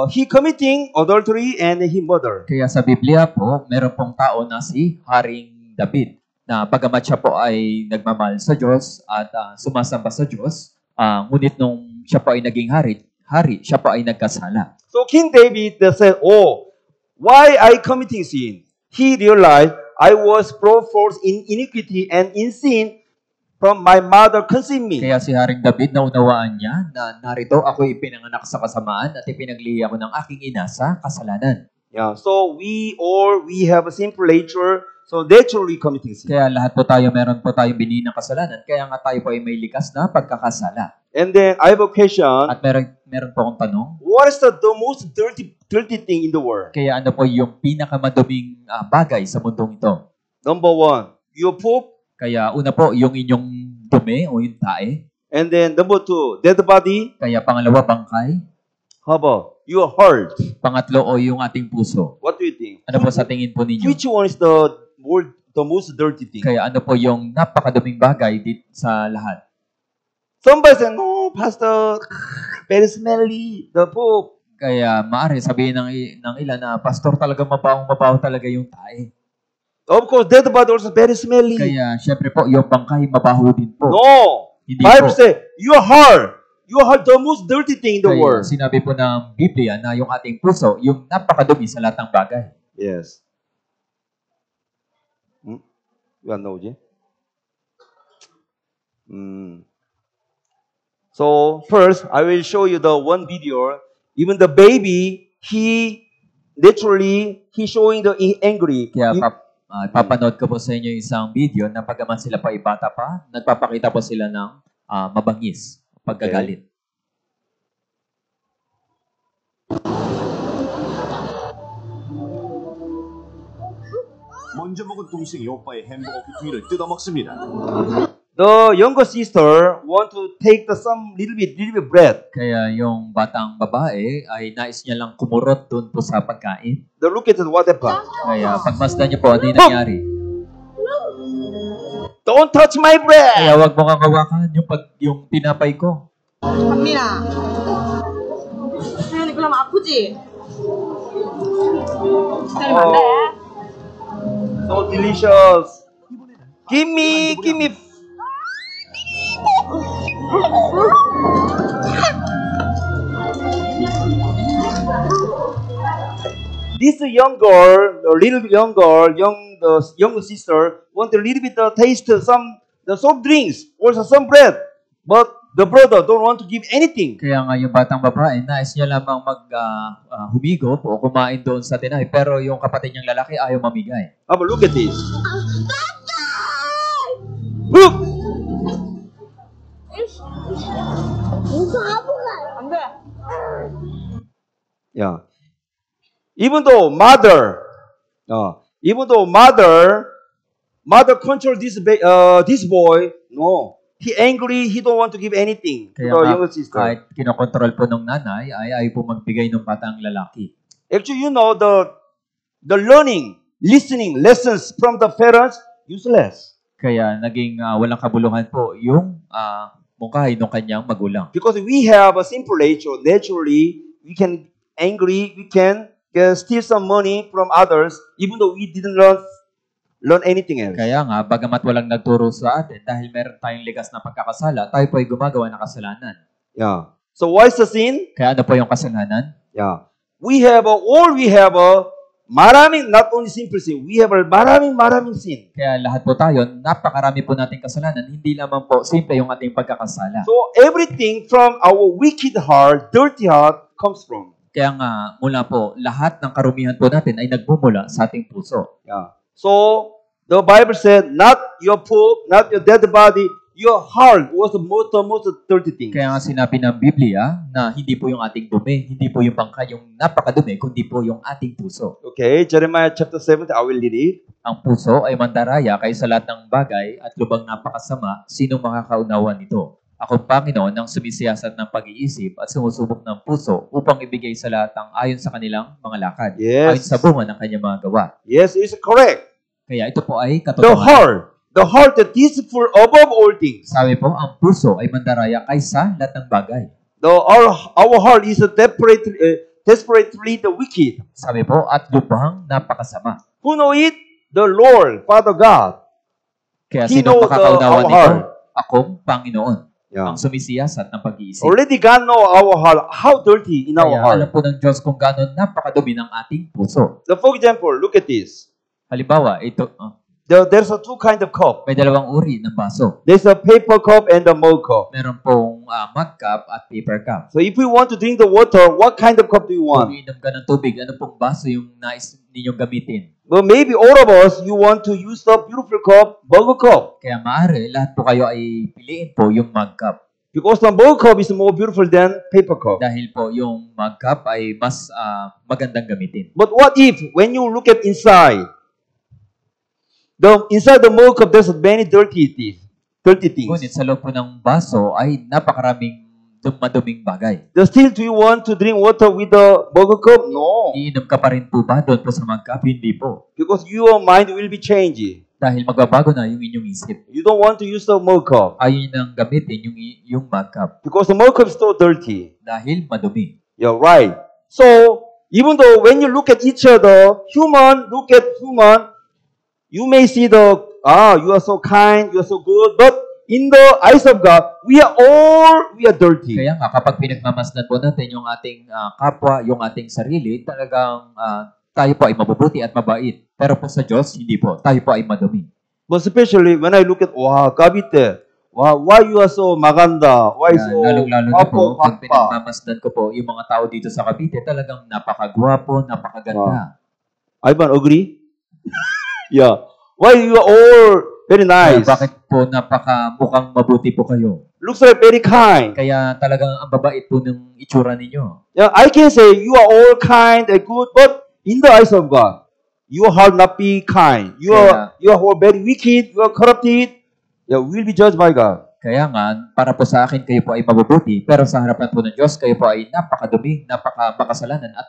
he committing adultery and he murder. Kaya sa Biblia po, meron pong tao na si Haring David na bagamat siya po ay nagmamahal sa Diyos at sumasamba sa Diyos, ngunit nung siya po ay naging hari, siya po ay nagkasala. So King David said, "Oh, why I committing sin?" He realized, "I was brought forth in iniquity and in sin from my mother conceived me." Kaya si Haring David naunawaan niya na narito ako ipinanganak sa kasamaan at ipinaglihi ako ng aking ina sa kasalanan. Yeah. So we have a sinful nature, so naturally committing sin. Kaya lahat po tayo meron po tayong binhi ng kasalanan, kaya nga tayo po ay may likas na pagkakasala. And then I have a question. At meron po akong tanong. What is the most dirty thing in the world? Kaya ano po yung pinakamaduming bagay sa mundong ito? Number one, your poop. Kaya una po, yung inyong dumi o yung tae. And then number two, dead body. Kaya pangalawa, bangkay. How about your heart? Pangatlo o yung ating puso. What do you think? Ano po sa tingin po ninyo? Which one is the most dirty thing? Kaya ano po yung napakaduming bagay sa lahat? Somebody said, "No, Pastor, very smelly, the poop." Kaya maaari sabihin ng ilan na, Pastor, talaga mabaho talaga yung tae. Of course, dead body also very smelly. Kaya syempre po, yung bangkay mabaho din po. No. Hindi Bible po. says, your heart the most dirty thing in the Kaya world. sinabi po ng Biblia na yung ating puso, yung napakadumi sa lahat ng bagay. Yes. 왜 안 나오지? So first, I will show you the one video. Even the baby, he showing the angry. Kaya papanood ko po sa inyo isang video na pagaman sila pa ibata pa, nagpapakita po sila ng mabangis, pagkagalit. 먼저 먹은 동생이 오빠의 햄버거 귀퉁이를 뜯어먹습니다. The younger sister want to take some little bit bread. Kaya yung batang babae ay nais niya lang kumurot doon po sa pagkain. The look at what happened. Kaya pagmasdan niyo po, ano yung nangyari? Don't touch my bread. Kaya wag mo kang hawakan yung tinapay ko. 박민아, 태연이 그럼 아프지? 기다리면 안 돼. So delicious. Give me. This young girl, the little bit young girl, the younger sister, want a little bit taste the soft drinks, also some bread, but the brother don't want to give anything. Kaya nga yung batang babae, nais niya lamang humigop o kumain doon sa tinay, pero yung kapatid niyang lalaki ayaw mamigay. But look at this. Look. 안 돼. Yeah. Even though mother control this boy, no. He angry, he don't want to give anything to Kaya the younger sister. kahit kinokontrol po ng nanay, ay ayaw po magbigay ng batang lalaki. Actually, the learning, listening lessons from the parents, useless. Kaya naging walang kabuluhan po yung mungkahi ng kanyang magulang. Because we have a simple nature, naturally, we can angry, we can steal some money from others, even though we didn't learn anything else. Kaya nga, bagamat walang nagturo sa atin, dahil meron tayong likas na pagkakasala, tayo po ay gumagawa ng kasalanan. Yeah. So why is the sin? Kaya ano po yung kasalanan? Yeah. We have maraming, not only simple sin, we have a maraming sin. Kaya lahat po tayo, napakarami po nating kasalanan, hindi lamang po simple yung ating pagkakasala. So everything from our wicked heart, dirty heart, comes from. Kaya nga, mula po, lahat ng karumihan po natin ay nagmumula sa ating puso. Yeah. So the Bible said, not your poop, not your dead body, your heart was the most dirty thing. Kaya nga sinabi ng Biblia na hindi po yung ating dumi, hindi po yung bangkay yung napakadumi, kundi po yung ating puso. Okay, Jeremiah chapter 7, I will read it. Ang puso ay mandaraya kaysa lahat ng bagay at lubang napakasama, sinong makakaunawa nito? Akong Panginoon ang sumisiyasat ng pag-iisip at sumusubok ng puso upang ibigay sa lahat ang ayon sa kanilang mga lakad, ayon Yes. sa bunga ng kanyang mga gawa. Yes, it's correct. Kaya ito po ay The katotohanan. heart that is deceitful above all things. Sabi po, ang puso ay mandaraya kaysa lahat ng bagay. Our heart is desperately the wicked. Sabi po, at lubhang napakasama. Who know it? The Lord, Father God. Kaya He sino knows makakaunawa our nito? heart. Akong Panginoon, Yeah. ang sumisiyasat ng pag-iisip. Already God know our heart, how dirty in our Kaya heart. alam po ng Diyos kung gaano napakadumi ng ating puso. So for example, look at this. Halimbawa, ito, There's a two kind of cup. may dalawang uri ng baso. There's a paper cup and a mug cup. Meron pong mug cup at paper cup. So if we want to drink the water, what kind of cup do you Kung want? iinom ka ng tubig, ano pong baso yung nais ninyong gamitin? Well, maybe all of us, you want to use the beautiful cup, mug cup. Kaya maaari, lahat po kayo ay piliin po yung mug cup. Because the mug cup is more beautiful than paper cup. Dahil po yung mug cup ay mas magandang gamitin. But what if, when you look at inside the mug cup, there's many dirty things. Ngunit sa loob po ng baso ay napakaraming maduming bagay. Still, do you want to drink water with the mug cup? No. Iinom ka pa rin po ba doon po sa mug cup? Hindi po. Because your mind will be changed. Dahil magbabago na yung inyong isip. You don't want to use the mug cup. Ayaw nyo nang gamitin yung mug cup. Because the mug cup is so dirty. Dahil madumi. You're right. So, even though when you look at each other, look at human, you may see you are so kind, you are so good, but in the eyes of God, we are dirty. Kaya nga, kapag pinagmamasdan po natin yung ating kapwa, yung ating sarili, talagang tayo po ay mabubuti at mabait. Pero po sa Diyos, hindi po. Tayo po ay madumi. But especially when I look at, wow, Kabite, wow, why you are so maganda? Why Kaya so lalong-lalo na po, pag papa? pinagmamasdan ko po, yung mga tao dito sa Cavite, talagang napakagwapo, napakaganda. Ivan, agree? Yeah. Why you are all very Kaya nice? bakit po mukhang mabuti po kayo? Looks like very kind. Kaya talagang ang babait po ng itsura ninyo. Yeah, I can say you are all kind and good, but in the eyes of God, your heart not be kind. You are all very wicked. You are corrupted. You will be judged by God. Kaya nga, para po sa akin, kayo po ay mabubuti, pero sa harapan po ng Diyos, kayo po ay napakadumi, napakamakasalanan, at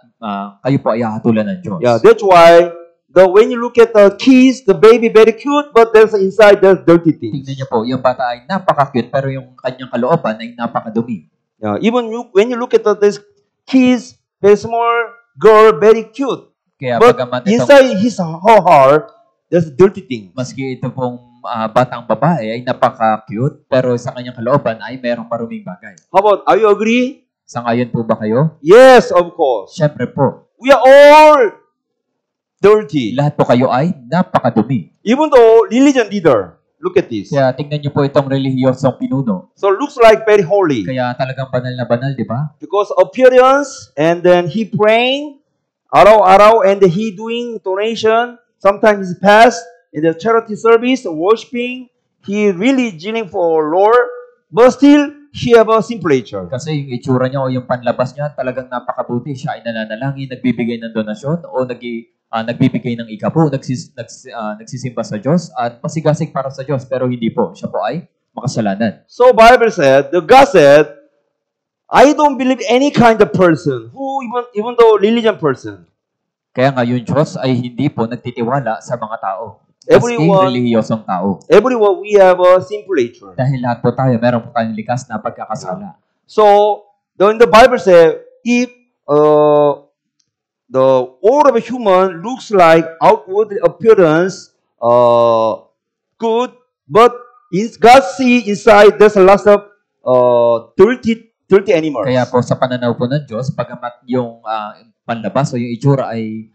kayo po ay hahatulan ng Diyos. Yeah, that's why when you look at the kids, the baby very cute, but there's inside there's dirty things. Tingnan niyo po, yung bata ay napaka-cute, pero yung kanyang kalooban ay napakadumi. Yeah, even when you look at this kids, very small girl, very cute, Kaya but bagamat itong, inside her heart, there's dirty things. maski ito pong batang babae ay napaka-cute, pero sa kanyang kalooban ay merong maruming bagay. How about, are you agree? Sangayon po ba kayo? Yes, of course. Siyempre po. We are all dirty. Lahat po kayo ay napakadumi. Even though religion leader, look at this. Kaya tingnan niyo po itong relihiyosong pinuno. So looks like very holy. Kaya talagang banal na banal, di ba? Because appearance, and then he praying, araw-araw, and he doing donation. Sometimes he fast in the charity service, worshiping. He really jeering for Lord, but still he have a simple nature. Kasi yung itsura niya o yung panlabas niya talagang napakabuti. Siya ay nananalangin, nagbibigay ng donasyon o nagbibigay ng ikapo, nagsisimba sa Diyos at pasigasig para sa Diyos. Pero hindi po. Siya po ay makasalanan. So Bible said, God said, I don't believe any kind of person who even though religion person. Kaya nga yung Diyos ay hindi po nagtitiwala sa mga tao. Everyone- Maski relihiyosong tao. Everyone we have a simple nature. Dahil lahat po tayo, meron po tayong likas na pagkakasala. So the Bible says, if the all of a human looks like outward appearance good, but God see inside there's a lot of dirty animals. Kaya po sa pananaw po ng Diyos, pagamat yung panlabas o yung itsura ay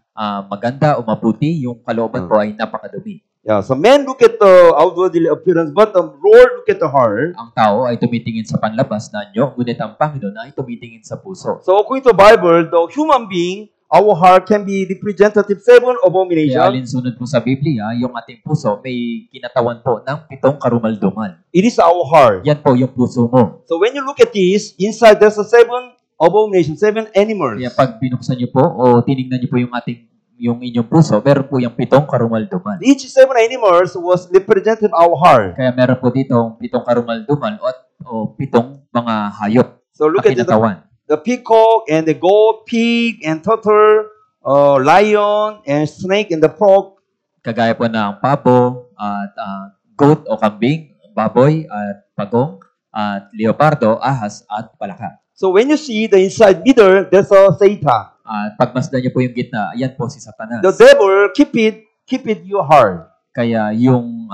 maganda o mabuti, yung kalooban po ay napakadumi. Yeah, so men look at the outward appearance, but the Lord look at the heart. Ang tao ay tumitingin sa panlabas na nyo, ngunit ang Panginoon ay tumitingin sa puso. So according to the Bible, the human being, our heart can be representative 7 Kaya abomination. alinsunod po sa Biblia, yung ating puso may kinatawan po ng 7 karumaldumal. It is our heart. Yan po yung puso mo. So when you look at this, inside there's a 7 abomination, 7 animals. Kaya pag binuksan nyo po o tinignan nyo po yung inyong puso, meron po yung 7 karumaldumal. Each 7 animals was represented our heart. Kaya meron po dito 7 karumaldumal o 7 mga hayop So look na at the kinatawan. peacock and the goat, pig and turtle, lion and snake and the frog. Kagaya po ng pabo at goat o kambing, baboy at pagong, at leopardo, ahas at palaka. So when you see the inside middle, there's a Satan. At pagmasdan niyo po yung gitna, ayan po si Satanas. The devil keep it your heart. Kaya yung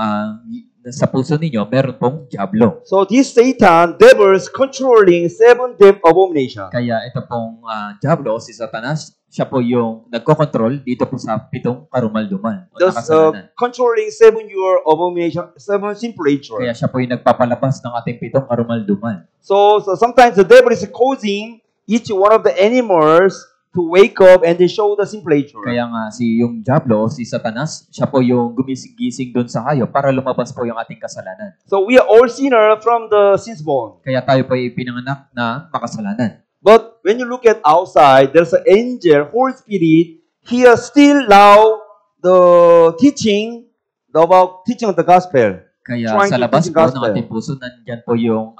sa puso ninyo, meron pong diablo. So this Satan, devil is controlling 7 death abomination. Kaya ito pong diablo, si Satanas, siya po yung nagko-control dito po sa 7 karumal-dumal o Thus, nakasalanan. controlling 7 your abomination, 7 sinful nature. Kaya siya po yung nagpapalabas ng ating 7 karumal-dumal. So sometimes the devil is causing each one of the animals to wake up and they show the sinful nature. Kaya nga yung diablo, si Satanas, siya po yung gumising-gising doon sa hayop para lumabas po yung ating kasalanan. So we are all sinner from the sins born. Kaya tayo po ay pinanganak na makasalanan. But when you look at outside, there's an angel, Holy Spirit. He is still now the teaching about teaching of the gospel. Kaya Trying sa to labas teach the po ng gospel. ating puso, nandyan po yung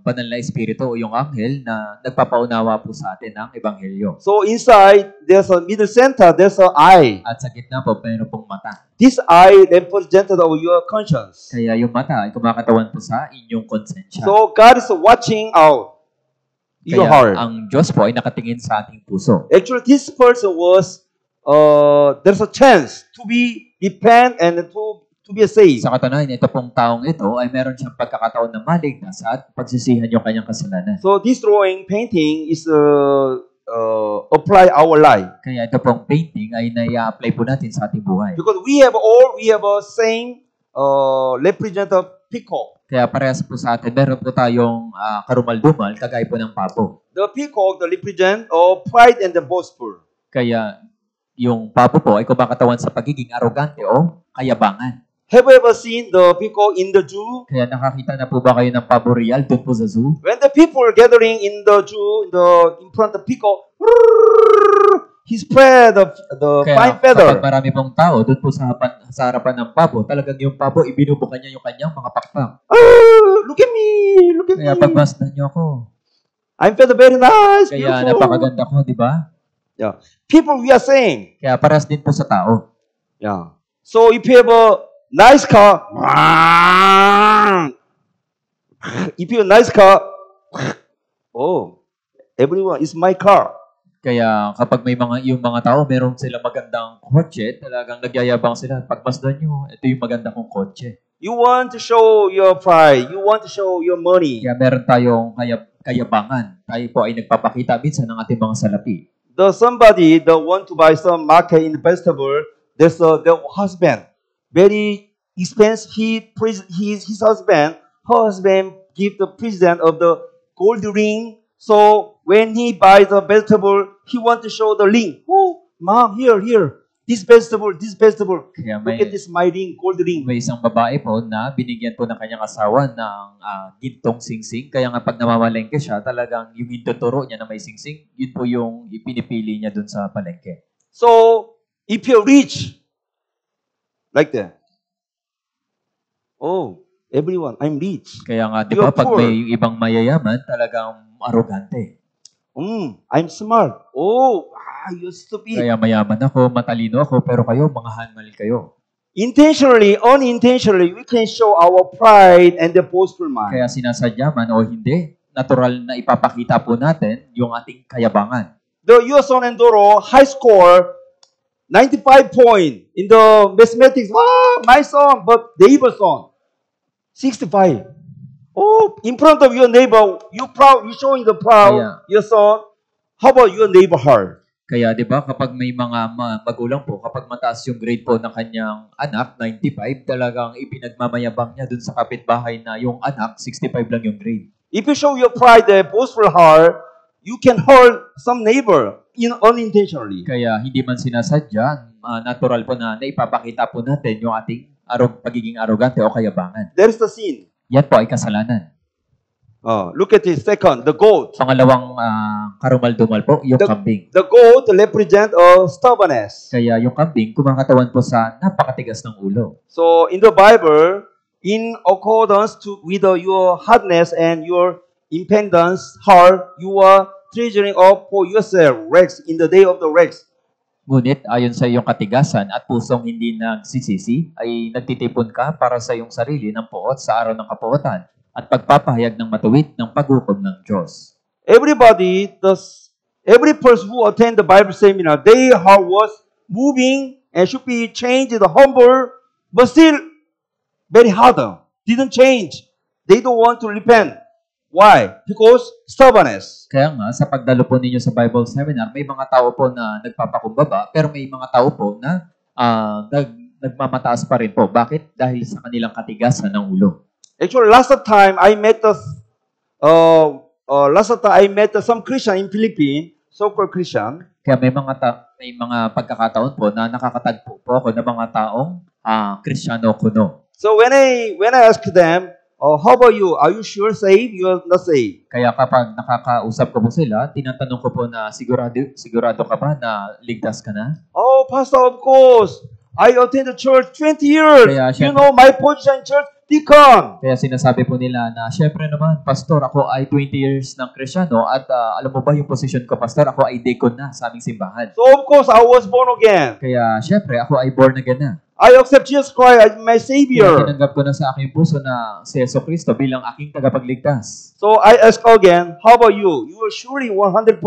banal na espiritu o yung anghel na nagpapaunawa po sa atin ng ebanghelyo. So inside, there's a middle center, there's an eye. At sa gitna po, mayroon pong mata. This eye represented of your conscience. Kaya yung mata ay kumakatawan po sa inyong konsensya. So God is watching out your Kaya heart. ang Diyos po ay nakatingin sa ating puso. Actually, this person was, there's a chance to be repent and to be saved. Sa katunayan, ito pong taong ito ay meron siyang pagkakataon na maligtas at pagsisihan yung kanyang kasalanan. So this drawing, painting is apply our life. Kaya ito pong painting ay nai-apply po natin sa ating buhay. Because we have a same representative peacock. Kaya parehas po sa atin, meron po tayong karumal-dumal, kagaya po ng pabo. The peacock, the represent of pride and the boastful. Kaya yung pabo po ay kumakatawan sa pagiging arrogante o kayabangan. Have you ever seen the peacock in the zoo? Kaya nakakita na po ba kayo ng pabo real doon po sa zoo? When the people gathering in the zoo, in front of the peacock, he spread the Kaya fine kapag feather. marami pong tao doon po sa harapan ng pabo, talagang yung pabo, ibinubukan niya yung kanyang mga pakpak. Look at me, look at Kaya me. pagmasdan niyo ako. I'm feather very nice, Kaya beautiful. napakaganda ko, di ba? Yeah. People, we are saying. Kaya parehas din po sa tao. Yeah. So if you have a nice car, if you have a nice car, oh, everyone, it's my car. Kaya kapag yung mga tao, meron silang magandang kotse, talagang nagyayabang sila. Pagmasdan nyo, ito yung maganda kong kotse. You want to show your pride. You want to show your money. Kaya meron tayong kayabangan. Tayo po ay nagpapakita minsan ng ating mga salapi. Somebody that want to buy some market in the vegetable, there's the husband. Very expensive. His husband, her husband give the present of the gold ring. So when he buys the vegetable, he want to show the ring. Oh, mom, here. This vegetable. Kaya Look at this, my ring, gold ring. may isang babae po na binigyan po ng kanyang asawa ng gintong singsing. Kaya nga pag namamalengke siya, talagang yung hintuturo niya na may singsing, yun po yung ipinipili niya dun sa palengke. So if you're rich, like that. Oh, everyone, I'm rich. Kaya nga, di You're ba, pag poor. may ibang mayayaman, talagang arrogante. I'm smart. Oh, you're stupid. Kaya mayaman ako, matalino ako, pero kayo, mga hanmal kayo. Intentionally, unintentionally, we can show our pride and the boastful mind. Kaya sinasadya man o hindi, natural na ipapakita po natin yung ating kayabangan. Your son and daughter, high score, 95 point in the mathematics. Wow, my son, but neighbor son, 65. Oh, in front of your neighbor, you proud, you showing the proud, Kaya- your son. How about your neighbor heart? Kaya 'di ba kapag may mga magulang po, kapag mataas yung grade po ng kanyang anak, 95, talagang ipinagmamayabang niya dun sa kapitbahay na yung anak, 65 lang yung grade. If you show your pride and boastful heart, you can hurt some neighbor unintentionally. Kaya hindi man sinasadya, natural po na naipapakita po natin yung ating pagiging arrogante o kayabangan. There is the sin. Yan po ay kasalanan. Look at it. Second, the goat. Pangalawang karumal-dumal po, yung The- kambing. The goat represent stubbornness. Kaya yung kambing, kumakatawan po sa napakatigas ng ulo. So in the Bible, in accordance with your hardness and your impedance heart, you are treasuring up for yourself wrecks in the day of the wrecks. Ngunit ayon sa iyong katigasan at pusong hindi nagsisisi, ay nagtitipon ka para sa iyong sarili ng puot sa araw ng kapuotan at pagpapahayag ng matuwid ng paghukom ng Diyos. Every person who attend the Bible seminar, they heart was moving and should be changed, humble, but still very hard. Didn't change. They don't want to repent. Why? Because stubbornness. Kaya nga, sa pagdalo po ninyo sa Bible seminar, may mga tao po na nagpapakumbaba, pero may mga tao po na nagmamataas pa rin po. Bakit? Dahil sa kanilang katigasan ng ulo. Actually, last time I met some Christian in Philippines, so-called Christian. Kaya may mga pagkakataon po na nakakatagpo po ako ng mga taong Kristiyano kuno. So when I ask them, how about you? Are you sure saved? You are not saved. Kaya kapag nakakausap ko po sila, tinatanong ko po na sigurado ka ba na ligtas ka na? Oh, Pastor, of course. I attend the church 20 years. Kaya, you know my position in church, deacon. Kaya sinasabi po nila na, syempre naman, Pastor, ako ay 20 years ng Kristiyano at alam mo ba yung position ko, Pastor? Ako ay deacon na sa aming simbahan. So of course, I was born again. Kaya syempre, ako ay born again na. I accept Jesus Christ as my Kaya Savior. tinanggap ko na sa aking puso na si Jesucristo bilang aking tagapagligtas. So I ask again, how about you? You are surely 100%.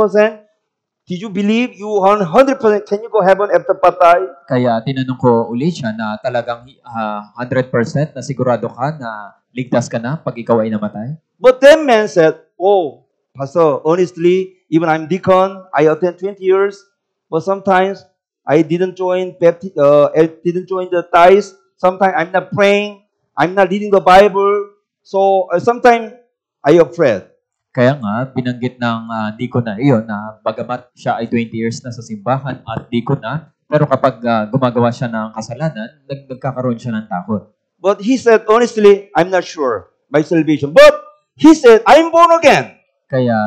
Did you believe you 100%? Can you go heaven after patay? Kaya tinanong ko ulit siya na talagang 100% na sigurado ka na ligtas ka na pag ikaw ay namatay. But that man said, oh, Pastor, honestly, even I'm deacon, I attend 20 years, but sometimes I didn't join the tithes. Sometimes I'm not praying. I'm not reading the Bible. So sometimes I afraid. Kaya nga, binanggit ng deacon na iyon na bagamat siya ay 20 years na sa simbahan at deacon na, pero kapag gumagawa siya ng kasalanan, nagkakaroon siya ng takot. But he said, honestly, I'm not sure my salvation. But he said, I'm born again. Kaya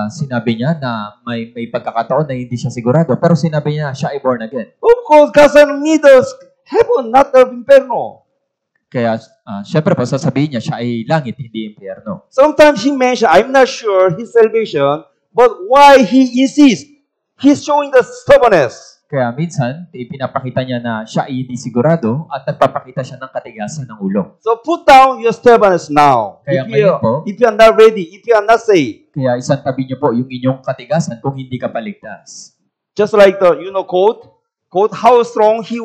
sinabi niya na may pagkakataon na hindi siya sigurado, pero sinabi niya siya ay born again. Of course, God needs us heaven, not the inferno. Kaya syempre po sasabihin niya siya ay langit, hindi impyerno. Sometimes he mentioned, I'm not sure his salvation, but why he insists? He's showing the stubbornness. Kaya minsan, pinapakita niya na siya ay hindi sigurado at nagpapakita siya ng katigasan ng ulo. So put down your stubbornnness now. Kaya ngayon po, If you are not ready, if you are not saved. kaya isang tabi niyo po yung inyong katigasan kung hindi ka paligtas. Just like the, quote, how strong he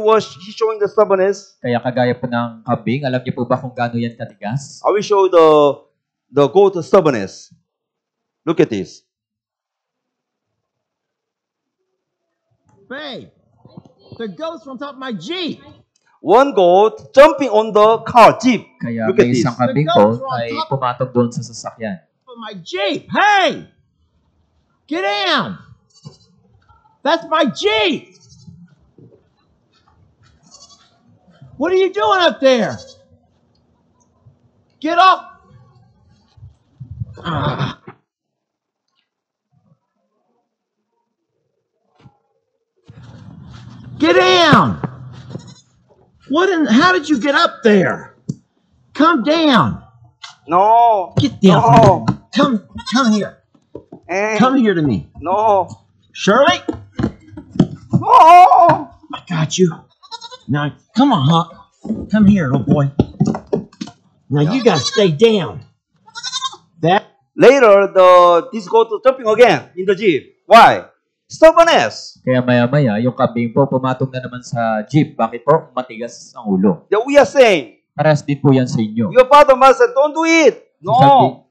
showing the stubbornness. Kaya kagaya po ng kambing, alam niyo po ba kung gaano yan katigas? I will show the goat stubbornness. Look at this. Babe, the ghost on top of my Jeep. One goat jumping on the car, jeep. Kaya Look at may this. isang kambing po ay pumatong doon sa sasakyan. For my Jeep. Hey! Get down! That's my Jeep! What are you doing up there? Get up! Ah. Get down! How did you get up there? Come down! No. Get down! No. Come here. Eh, Come here to me. No. Shirley, Oh. I got you. Now, come on, Huck. Come here, little boy. Now, you gotta stay down. Later, this goat jumping again in the jeep. Why? Stubbornness. Kaya maya-maya, yung kambing po pumatong na naman sa jeep. Bakit po? Matigas ang ulo. That we are saying, Parehas din po yan sa inyo. your father must say, don't do it. No. Sabi-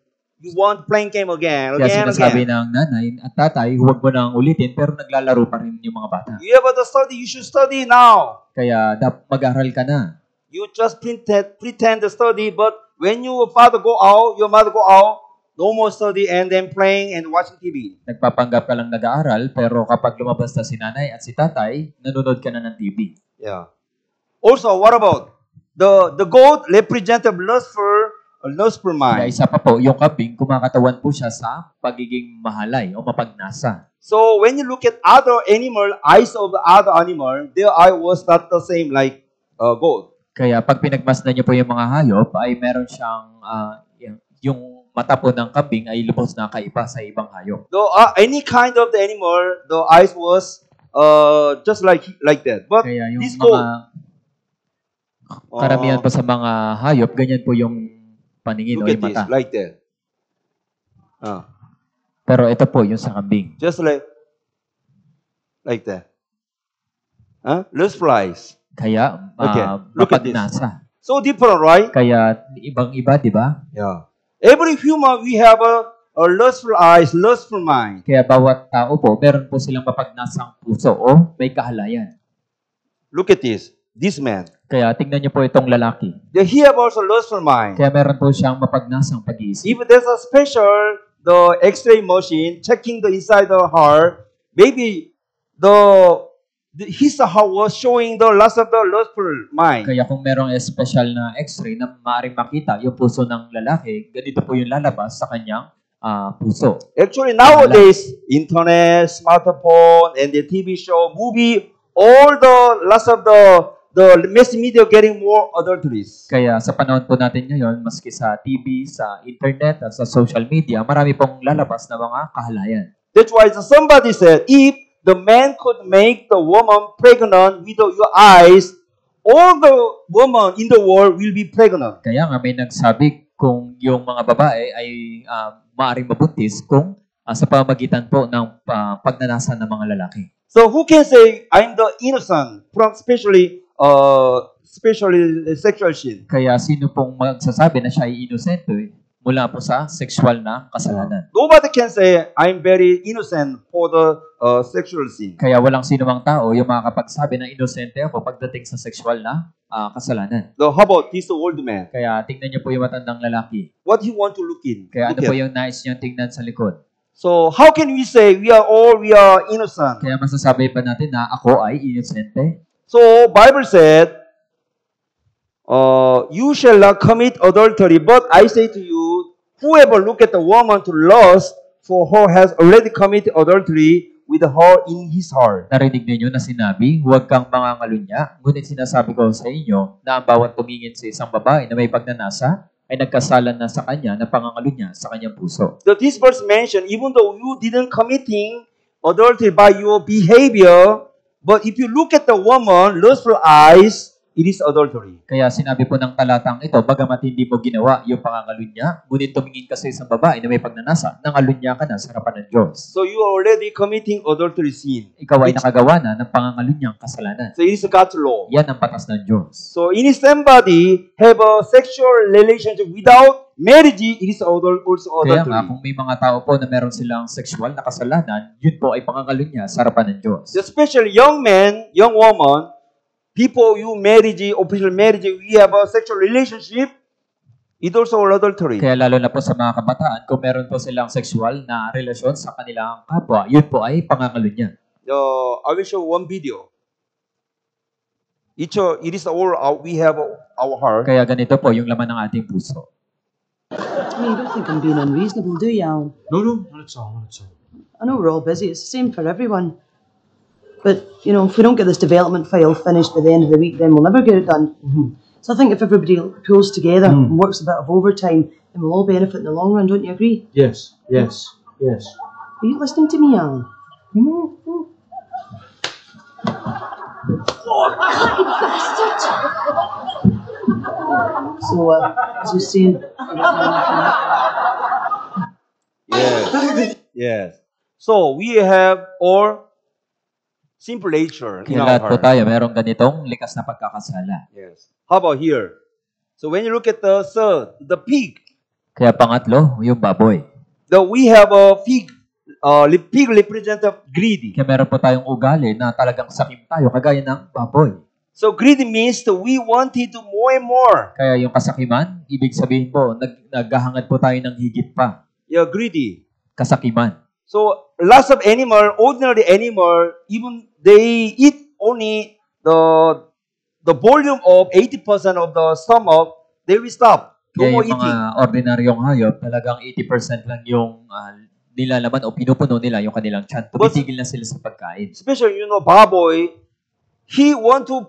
You want playing game again, Kaya again, sinasabi again. ng nanay at tatay, huwag mo nang ulitin, pero naglalaro pa rin yung mga bata. You have to study, you should study now. Kaya mag-aral ka na. You just pretend to study, but when your father go out, your mother go out, no more study and then playing and watching TV. Nagpapanggap ka lang nag-aaral, pero kapag lumabas na si nanay at si tatay, nanonood ka na ng TV. Yeah. Also, what about the goat representative lustful Kaya mind. isa pa po, yung kambing, kumakatawan po siya sa pagiging mahalay o mapagnasa. So when you look at other animal, eyes of the other animal, their eye was not the same like goat. Kaya pag pinagmasdan niyo po yung mga hayop, ay meron siyang, yung mata po ng kambing ay lubos na kaiba sa ibang hayop. Though any kind of the animal, the eyes was just like that. But Kaya yung this goat, karamihan po sa mga hayop, ganyan po yung paningin o look at yung this, mata. like that. Pero ito po yung sa kambing. Just like that. Lust flies. Kaya Okay, look at this. mapagnasa. So different, right? Kaya ibang-iba, di ba? Yeah. Every human, we have a lustful eyes, lustful mind. Kaya bawat tao po, meron po silang mapagnasang puso o may kahalayan. Look at this man. Kaya tingnan niyo po itong lalaki. He have also lustful mind. Kaya meron po siyang mapagnasang pag-iisip. If there's a special, the X-ray machine checking the inside the heart, maybe his heart was showing the lust of the lustful mind. Kaya kung merong special na x-ray na maaaring makita yung puso ng lalaki, ganito po yung lalabas sa kanyang puso. Actually, nowadays, internet, smartphone, and the TV show, movie, all the lust of the mass media getting more adulteries. Kaya sa panahon po natin ngayon, maski sa TV, sa internet, at sa social media, marami pong lalabas na mga kahalayan. That's why somebody said, if the man could make the woman pregnant with your eyes, all the women in the world will be pregnant. Kaya nga may nagsabi kung yung mga babae ay maaaring mabuntis kung sa pamagitan po ng pagnanasa ng mga lalaki. So who can say, I'm the innocent from especially sexual sin? Kaya sino pong magsasabi na siya ay inosente mula po sa sexual na kasalanan? Nobody can say, I'm very innocent for the sexual sin. Kaya walang sino mang tao yung makakapagsabi na inosente ako pagdating sa sexual na kasalanan. So how about this old man? Kaya tingnan niyo po yung matandang lalaki. What he want to look in? Kaya ano Look po at. yung nais niyang tingnan sa likod? So how can we say we are innocent? Kaya masasabi pa natin na ako ay inosente? So Bible said, you shall not commit adultery, but I say to you, whoever look at the woman to lust for her has already committed adultery with her in his heart. Narinig ninyo na sinabi, huwag kang mangangalunya. Ngunit sinasabi ko sa inyo na ang bawat tumingin sa isang babae na may pagnanasa ay nagkasalan na sa kanya na pangangalunya sa kanyang puso. So this verse mentioned, even though you didn't committing adultery by your behavior, but if you look at the woman, lustful eyes, it is adultery. Kaya sinabi po ng talatang ito, bagamat hindi mo ginawa yung pangangalunya, ngunit tumingin ka sa isang babae na may pagnanasa, nangalunya ka na sa harapan ng Diyos. So you are already committing adultery sin. Ikaw ay nakagawa na ng pangangalunyang kasalanan. So it is God's law. Yan ang patas ng Diyos. So in somebody have a sexual relationship without marriage, it is also Kaya nga, adultery. kung may mga tao po na meron silang sexual na kasalanan, yun po ay pangangalunya sa harapan ng Diyos. Especially young men, young woman, people you marriage, official marriage, we have a sexual relationship, it also adultery. Kaya lalo na po sa mga kabataan, kung meron po silang sexual na relasyon sa kanilang kapwa, yun po ay pangangalunya. I will show one video. It is all we have our heart. Kaya ganito po yung laman ng ating puso. I mean, you don't think I'm being unreasonable, do you, Alan? No, not at all, not at all. I know we're all busy. It's the same for everyone. But, you know, if we don't get this development file finished by the end of the week, then we'll never get it done. So I think if everybody pulls together and works a bit of overtime, then we'll all benefit in the long run, don't you agree? Yes. Are you listening to me, Alan? So, as you saying, Yes. Yes. So we have all simple nature in Kaya our lahat po heart. tayo, merong ganitong likas na pagkakasala. Yes. How about here? So when you look at the third, the pig, Kaya pangatlo, yung baboy. we have a pig. Pig represent greedy. Kaya meron po tayong ugali na talagang sakim tayo, kagaya ng baboy. So greedy means that we wanted to more and more. Kaya yung kasakiman, ibig sabihin po, naghahangad po tayo ng higit pa. Yeah, greedy. Kasakiman. So lots of animal, ordinary animal, even they eat only the volume of 80% of the stomach, they will stop. No Kaya more yung mga eating. ordinaryong hayop, talagang 80% lang yung nilalaman o pinupuno nila yung kanilang tiyan. Tumitigil na sila sa pagkain. Especially, baboy, he want to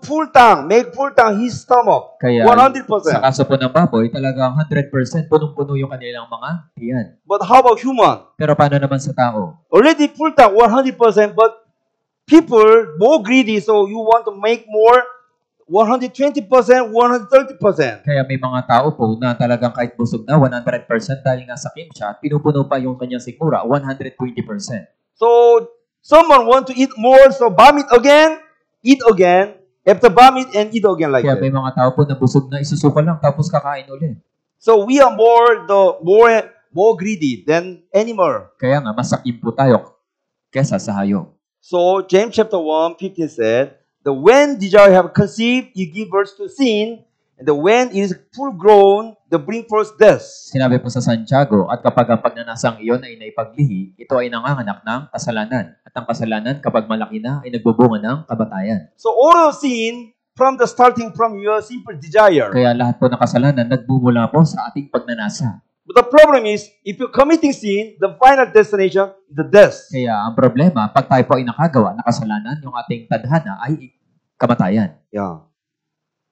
make pull down his stomach. Kaya 100%. sa kaso po ng baboy, talagang 100% punong-puno yung kanilang mga tiyan. But how about human? Pero paano naman sa tao? Already pull down 100%, but people more greedy, so you want to make more 120%, 130%. Kaya may mga tao po na talagang kahit busog na 100% dahil nga sakim siya, pinupuno pa yung kanyang sikmura 120%. So someone want to eat more, so vomit again, eat again, after vomit and eat again like Kaya that. may mga tao po na busog na isusuka lang tapos kakain ulit. So we are more greedy than animal. Kaya nga masakim po tayo kesa sa hayop. So James chapter 1:15 said, "The when desire have conceived, you give birth to sin, and the when it is full grown, the bring forth death." Sinabi po sa Santiago, at kapag ang pagnanasang iyon ay naipaglihi, ito ay nanganganak ng kasalanan. At ang kasalanan, kapag malaki na, ay nagbubunga ng kamatayan. So all of sin starting from your simple desire. Kaya lahat po ng kasalanan nagbumula po sa ating pagnanasa. But the problem is, if you're committing sin, the final destination is the death. Kaya ang problema, pag tayo po ay nakagawa ng kasalanan, yung ating tadhana ay kamatayan. Yeah.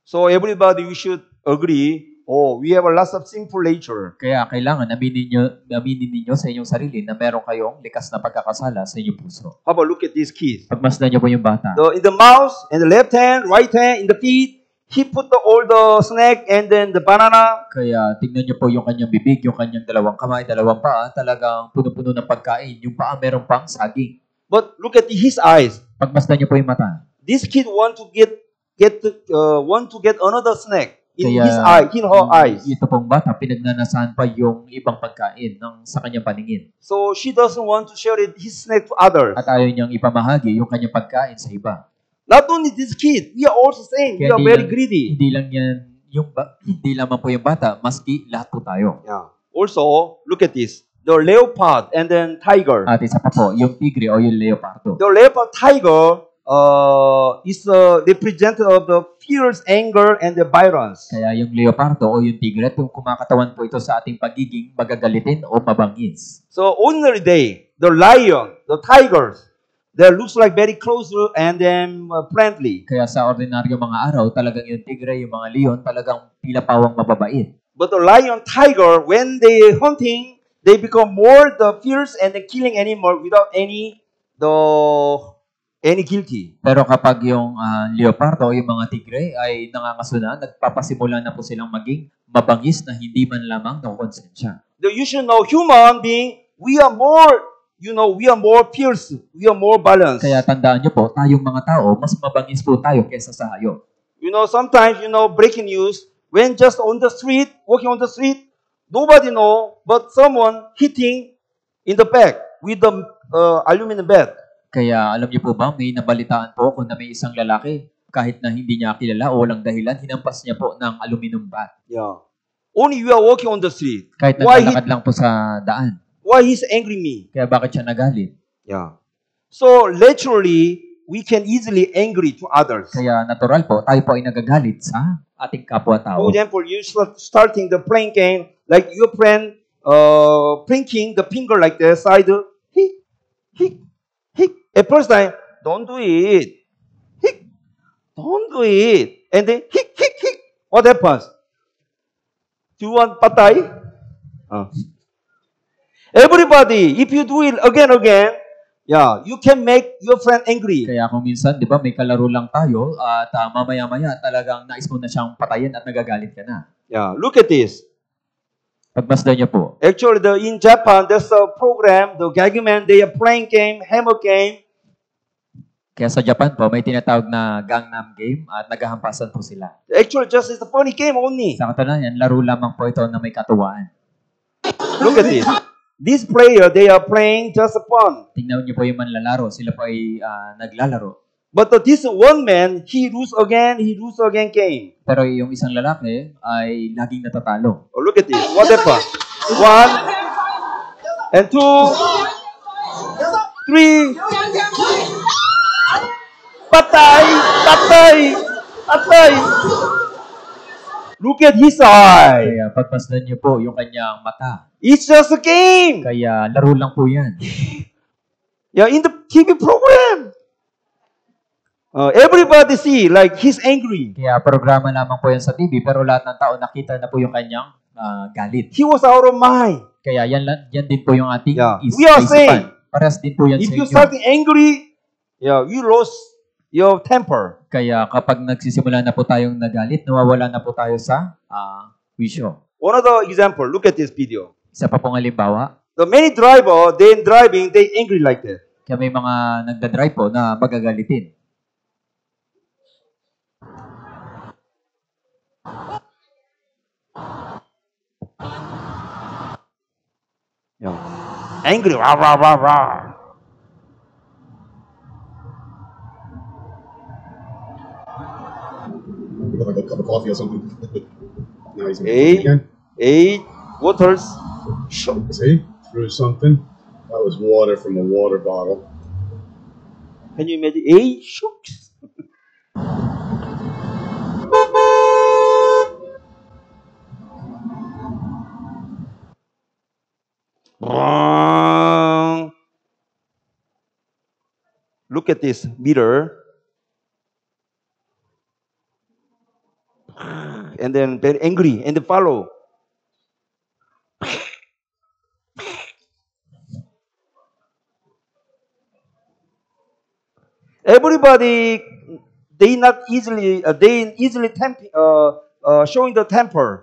So everybody, we should agree, we have a lot of sinful nature. Kaya kailangan aminin ninyo sa inyong sarili na meron kayong likas na pagkakasala sa inyong puso. How about look at this kid? Pagmasdan niyo po yung bata. In the mouth, in the left hand, right hand, in the feet, he put all the snack and then the banana. Kaya tingnan niyo po yung kanyang bibig, yung kanyang dalawang kamay, dalawang paa, talagang puno-puno ng pagkain. Yung paa meron pang saging. But look at his eyes. Pagmasdan niyo po yung mata. This kid want to get another snack in Kaya, his eye, in her eyes. Ito pong bata, pinagnanasahan pa yung ibang pagkain sa kanyang paningin. So she doesn't want to share his snack to others. At ayaw niyang ipamahagi yung kanyang pagkain sa iba. Not only this kid, we are also same. We Kaya are very greedy. Hindi lang yan, hindi lamang po yung bata, maski lahat po tayo. Yeah. Also, look at this. The leopard and then tiger. At isa pa po, yung tigre o yung leopardo. The leopard tiger is the representative of the fierce anger and the violence. Kaya yung leopardo o yung tigre, yung kumakatawan po ito sa ating pagiging magagalitin o mabangis. So ordinary day, the lion, the tigers, they looks like very close and then friendly. Kaya sa ordinaryo mga araw, talagang yung tigre, yung mga leon, talagang tila pawang mababait. But the lion, tiger, when they hunting, they become more the fierce and the killing animal without any guilty. Pero kapag yung leopardo o yung mga tigre ay nangangasunan, nagpapasimula na po silang maging mabangis na hindi man lamang ng konsensya. You should know, human being, we are more fierce, we are more balanced. Kaya tandaan nyo po, tayong mga tao, mas mabangis po tayo kesa sa hayop. Sometimes, breaking news, when just on the street, walking on the street, nobody know, but someone hitting in the back with the aluminum bat. Kaya alam niyo po ba, may nabalitaan po kung na may isang lalaki, kahit na hindi niya kilala o walang dahilan, hinampas niya po ng aluminum bat. Yeah. Only you are walking on the street. Kahit naglalakad lang po sa daan. Why he's angry me? Kaya bakit siya nagalit? Yeah. So literally, we can easily angry to others. Kaya natural po, tayo po ay nagagalit sa ating kapwa-tao. For example, you starting the playing game, like your friend pinking the finger like that side. Hick. At first time, don't do it. Hick. Don't do it. And then hick. What happens? Do you want patay? Everybody, if you do it again, you can make your friend angry. Kaya kung minsan, di ba, may kalaro lang tayo at mamaya-maya talagang nais mo na siyang patayin at nagagalit ka na. Yeah, look at this. Pagmasdan niyo po. Actually, in Japan, there's a program, the Gagman, they are playing game, hammer game. Kaya sa Japan po, may tinatawag na Gangnam Game at naghahampasan po sila. Actually, just it's a funny game only. Sa katunayan, laro lamang po ito na may katuwaan. Look at this. This player, they are playing just fun. Tingnan niyo po yung manlalaro. Sila po ay naglalaro. But this one man, he lose again game. Pero yung isang lalaki ay laging natatalo. Oh, look at this. What happened? 1 and 2, 3. Patay. Look at his eye. Kaya pagmasdan niyo po yung kanyang mata. It's just a game. Kaya laro lang po yan. Yeah, in the TV program. Everybody see like he's angry. Kaya programa lamang po yan sa TV, pero lahat ng tao nakita na po yung kanyang galit. He was out of mind. Kaya yan din po yung ating Yeah. We are saying, Parehas din po yan if sa you inyo. start angry, you lost your temper. Kaya kapag nagsisimula na po tayong nagalit, nawawala na po tayo sa wisyo. One other example, look at this video. Isa pa pong halimbawa, The many driver, they driving, they angry like that. kaya may mga nagdadrive po na magagalitin. Angry, rah, rah, rah, rah. Like a cup of coffee or something. Now he's Eight. again. 8 waters. See? Threw something. That was water from a water bottle. Can you imagine? 8 shooks. Look at this meter. And then very angry and then follow. Everybody, they easily showing the temper.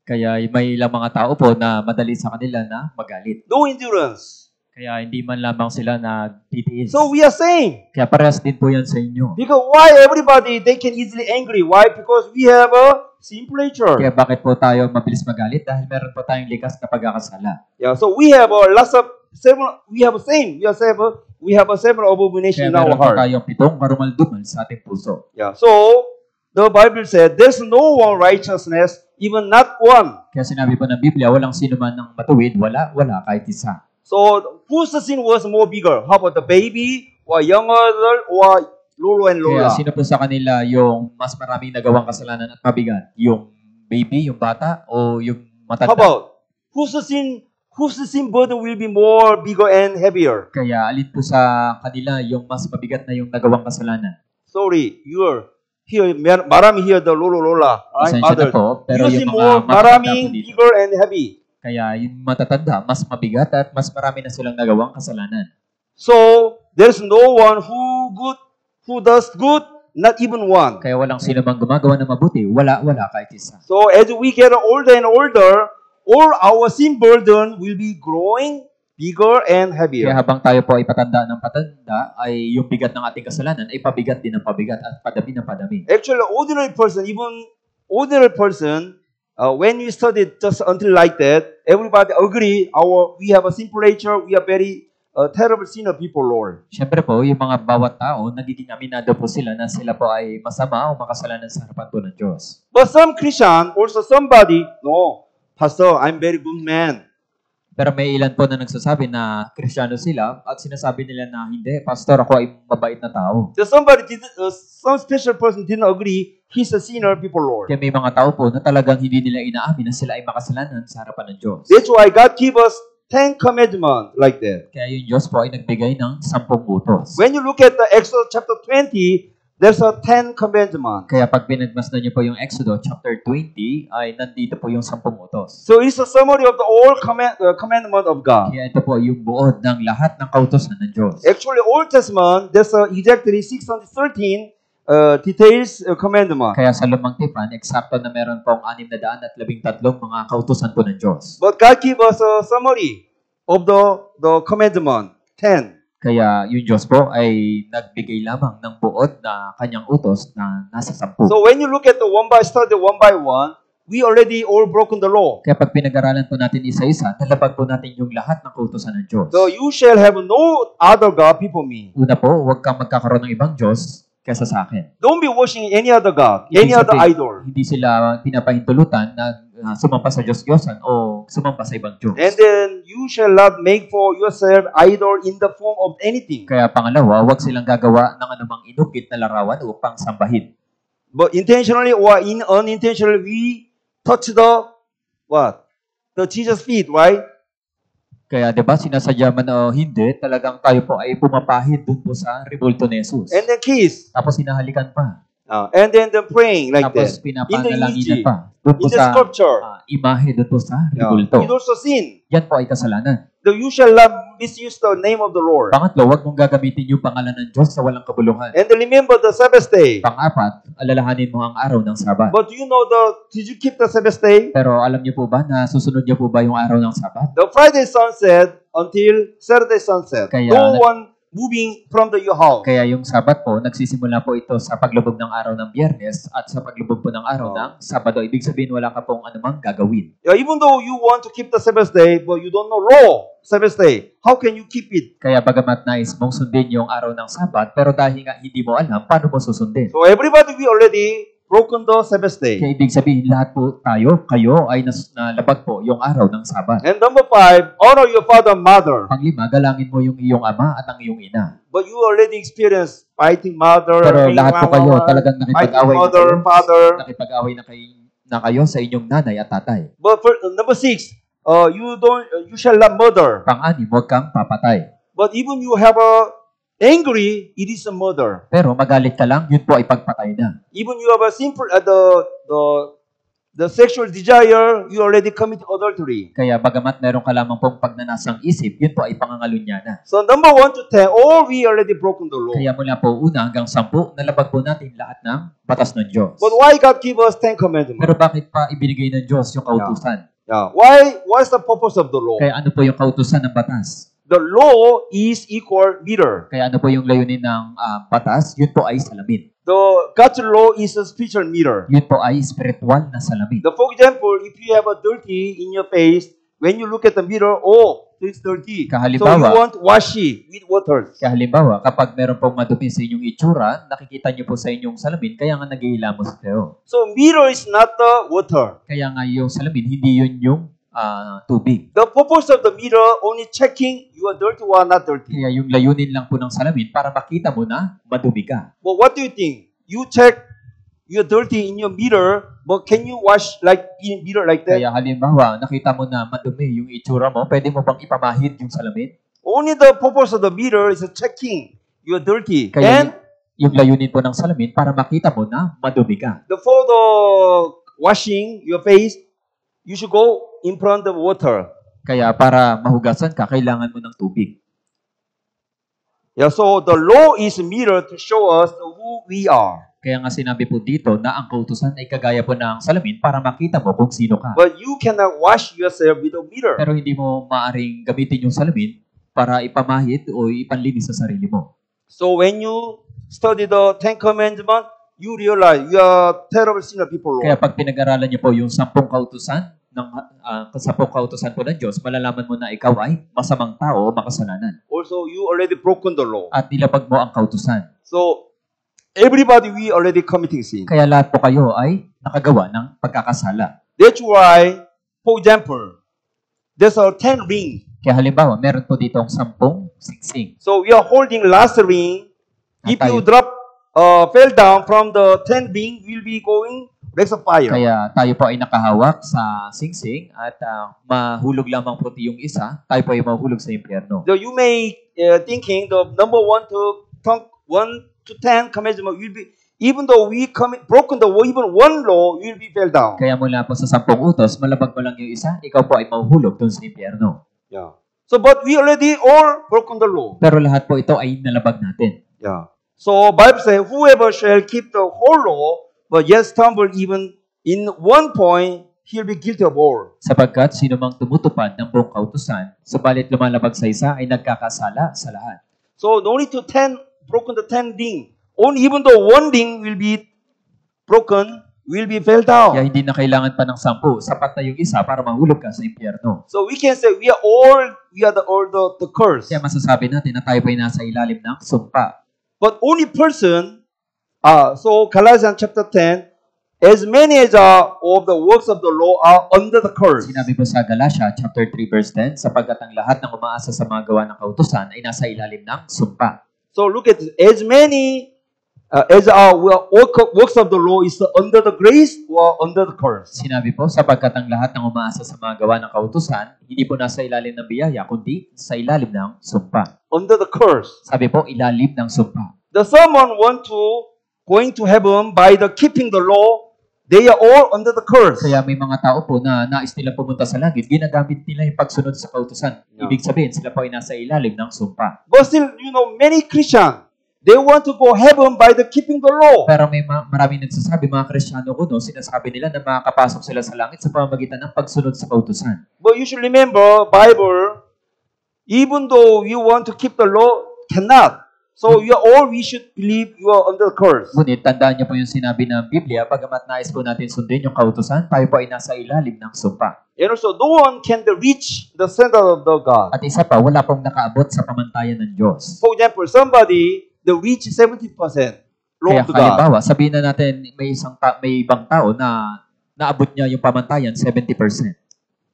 Kaya may ilang mga tao po na madali sa kanila na magalit. No endurance. Kaya hindi man lamang sila nagtitiis. So we are saying, Kaya parehas din po yan sa inyo. because why everybody, they can easily angry? Why? Because we have a simple nature. Kaya bakit po tayo mabilis magalit? Dahil meron po tayong likas na pagkakasala. Yeah, so we have a lots of several, we have a several abomination Kaya in our meron po heart. tayong 7 karumaldumal sa ating puso. Yeah, so the Bible said, there's no one righteousness, even not one. Kaya sinabi po ng Biblia, walang sino man ng matuwid, wala kahit isa. So whose sin was more bigger? How about the baby, or young adult, or Lolo and Kaya Lola? sino po sa kanila yung mas maraming nagawang kasalanan at mabigat? Yung baby, yung bata, o yung How matanda? about whose sin burden will be more bigger and heavier? Kaya alin po sa kanila yung mas mabigat na yung nagawang kasalanan? Sorry, you're here, marami here the Lolo Lola, right? Pasensya na Others. po, pero You sin yung more, mga matatanda po marami dito. bigger and heavy. Kaya yung matatanda, mas mabigat at mas marami na silang nagawang kasalanan. So there's no one who does good, not even one. Kaya walang sino mang gumagawa ng mabuti, wala kahit isa. So as we get older and older, all our sin burden will be growing bigger and Kaya heavier. habang tayo po ay patanda ng patanda, ay yung bigat ng ating kasalanan ay pabigat din ng pabigat at padami ng padami. Actually, ordinary person, when we study just until like that, everybody agree we have a simple nature, we are very terrible sinner people, Lord. Siyempre po, yung mga bawat tao, nagiging aminado po sila na sila po ay masama o makasalanan sa harapan po ng Diyos. But some Christian, also somebody, no, Pastor, I'm very good man. Pero may ilan po na nagsasabi na Kristiyano sila at sinasabi nila na hindi, Pastor, ako ay mabait na tao. So some special person didn't agree, he's a sinner people, Lord. Kaya may mga tao po na talagang hindi nila inaamin na sila ay makasalanan sa harapan ng Diyos. That's why God give us 10 commandments like that. Kaya yung Diyos po ay nagbigay ng 10 utos. When you look at the Exodus chapter 20, there's a 10 commandments. Kaya pag pinagmasdan niyo po yung Exodus chapter 20, ay nandito po yung 10 utos. So it's a summary of the all commandment of God. Kaya ito po yung buod ng lahat ng kautosan ng Diyos. Actually, Old Testament, there's exactly 613 details commandment. Kaya sa lumang tipan, eksakto na meron pong 613 mga kautosan po ng Diyos. But God give us a summary of the commandment, 10. Kaya yung Diyos po ay nagbigay lamang ng buod na kanyang utos na nasa 10. So when you look at the one by one, we already all broken the law. Kaya pag pinag-aralan po natin isa-isa, nalabag po natin yung lahat ng kautosan ng Diyos. So you shall have no other God before me. Una po, huwag kang magkakaroon ng ibang Diyos kaysa sa akin. Don't be worshiping any other God, any other idol. Hindi sila pinapahintulutan na sumampa sa Diyos-Diyosan o sumampa sa ibang Diyos. And then you shall not make for yourself idol in the form of anything. Kaya pangalawa, huwag silang gagawa ng anumang inukit na larawan upang sambahin. But intentionally or unintentionally, we touch the Jesus feet, right? Kaya 'di ba sinasadya man o hindi, talagang tayo po ay pumapahid dun po sa rebulto ni Jesus. and then kiss, Tapos hinahalikan pa. and then pinaprangaling like Tapos that. pinapanalangin image, pa. Doon po In the sa scripture, imahe, doon po sa yeah, rebulto. it also sin. Yan po ay kasalanan. You shall not misuse the name of the Lord. Pangatlo, huwag mong gagamitin yung pangalan ng Diyos sa walang kabuluhan. And then remember the Sabbath day. Pang-apat, alalahanin mo ang araw ng Sabat. But do you know did you keep the Sabbath day? Pero alam niyo po ba na susunod niyo po ba yung araw ng Sabat? The Friday sunset until Saturday sunset. Kaya- No one moving from your house. Kaya yung Sabat po, nagsisimula po ito sa paglubog ng araw ng Biyernes at sa paglubog po ng araw ng Sabado. Ibig sabihin, wala ka pong anumang gagawin. Yeah, even though you want to keep the Sabbath day, but you don't know law, Sabbath day, how can you keep it? Kaya bagamat nais mong sundin yung araw ng Sabat, pero dahil nga hindi mo alam, paano mo susundin? So everybody, we already broken the Sabbath day. Kaya ibig sabihin, lahat po kayo ay nalabag po yung araw ng Sabat. And number 5, honor your father and mother. Panglima, galangin mo yung iyong ama at ang iyong ina. But you already experienced fighting mother, Pero being lahat po kayo talagang fighting nakipag-away na mother, kayo. father. Nakipag-away na kayo sa inyong nanay at tatay. But for number 6, you shall not murder. Pang-anim, huwag kang papatay. But even you have angry, it is a murder. Pero magalit ka lang, yun po ay pagpatay na. Even you have a simple the sexual desire, you already commit adultery. Kaya bagamat meron ka lamang pong pagnanasang isip, yun po ay pangangalunya na. So number 1 to 10, all we already broken the law. Kaya mula po una hanggang 10, nalabag po natin lahat ng batas ng Diyos. But why God give us 10 commandments? Pero bakit pa ibinigay ng Diyos yung kautusan? Yeah. What's the purpose of the law? Kaya ano po yung kautusan ng batas? The law is equal meter. Kaya ano po yung layunin ng batas? Yun po ay salamin. God's law is a spiritual meter. Yun po ay spiritual na salamin. For example, if you have a dirty in your face, when you look at the mirror, it's dirty. Kahalimbawa- So you want to wash it with water. Kaya halimbawa, kapag meron pong madumi sa inyong itsura, nakikita niyo po sa inyong salamin, kaya nga naghihilamos kayo. So mirror is not the water. Kaya nga yung salamin, hindi yun yung tubig. The purpose of the mirror only checking you are dirty or not dirty. Kaya yung layunin lang po ng salamin para makita mo na madumi ka. But what do you think? You check you're dirty in your mirror, but can you wash like in mirror like that? Kaya halimbawa, nakita mo na madumi yung itsura mo, pwede mo bang ipamahid yung salamin? Only the purpose of the mirror is checking you're dirty. Kaya And yung layunin po ng salamin para makita mo na madumi ka. for the washing your face, you should go in front of water. Kaya para mahugasan ka, kailangan mo ng tubig. Yeah, so the law is a mirror to show us who we are. Kaya nga sinabi po dito na ang kautusan ay kagaya po ng salamin para makita mo kung sino ka. But you cannot wash yourself with a mirror. Pero hindi mo maaring gamitin yung salamin para ipamahid o ipanlinis sa sarili mo. So when you study the Ten Commandments, you realize you are terrible sinner people, Kaya Lord. pag pinag-aralan niyo po yung 10 kautusan ng 10 kautusan po ng Diyos, malalaman mo na ikaw ay masamang tao o makasalanan. Also, you already broken the law. At nilapag mo ang kautusan. So everybody, we already committing sin. Kaya lahat po kayo ay nakagawa ng pagkakasala. That's why, for example, there's a 10 ring. Kaya halimbawa, meron po dito ang 10 singsing. So we are holding last ring. If you Tayo- fell down from the 10 ring, you'll be going next of fire. Kaya tayo po ay nakahawak sa singsing at mahulog lamang po yung isa, tayo po ay mahulog sa impyerno. So you may thinking the number 1 to 10 commandment will be, even though we broken the even one law, you will be fell down. Kaya mula po sa 10 utos, malabag mo lang yung isa, ikaw po ay mahuhulog dun sa impyerno. Yeah. So but we already all broken the law. Pero lahat po ito ay nalabag natin. Yeah. So Bible says, whoever shall keep the whole law, but yet stumble even in one point, he'll be guilty of all. Sapagkat sino mang tumutupad ng buong kautusan, subalit lumalabag sa isa ay nagkakasala sa lahat. So only to 10 broken the 10 ring. Only even though one ring will be broken, will be fell Kaya down. hindi na kailangan pa ng 10, sapat na yung isa para mahulog ka sa impyerno. So we can say we are the curse. Kaya masasabi natin na tayo pa ay nasa ilalim ng sumpa. But only person, so Galatians chapter 10, as many as are of the works of the law are under the curse. Sinabi po sa Galatia chapter 3 verse 10, sapagkat ang lahat ng umaasa sa mga gawa ng kautusan ay nasa ilalim ng sumpa. So look at this. As many as our works of the law is under the grace or under the curse. Sinabi po, sapagkat ang lahat ng umaasa sa mga gawa ng kautusan, hindi po nasa ilalim ng biyaya, kundi sa ilalim ng sumpa. Under the curse. Sabi po, ilalim ng sumpa. The someone want to going to heaven by the keeping the law, they are all under the curse. Kaya may mga tao po na nais nila pumunta sa langit, ginagamit nila yung pagsunod sa kautusan. Ibig sabihin, sila po ay nasa ilalim ng sumpa. But still, many Christians, they want to go heaven by the keeping the law. Pero may maraming nagsasabi, mga Kristiyano ko, sinasabi nila na makakapasok sila sa langit sa pamamagitan ng pagsunod sa kautusan. But you should remember, Bible, even though you want to keep the law, cannot. So we should believe you are under the curse. Ngunit tandaan niyo po yung sinabi ng Biblia, pagamat nais po natin sundin yung kautusan, tayo po ay nasa ilalim ng sumpa. And also, no one can reach the center of the God. At isa pa, wala pong nakaabot sa pamantayan ng Diyos. For example, somebody reach 70% law Kaya of the God. halimbawa, sabihin na natin may ibang tao na naabot niya yung pamantayan 70%.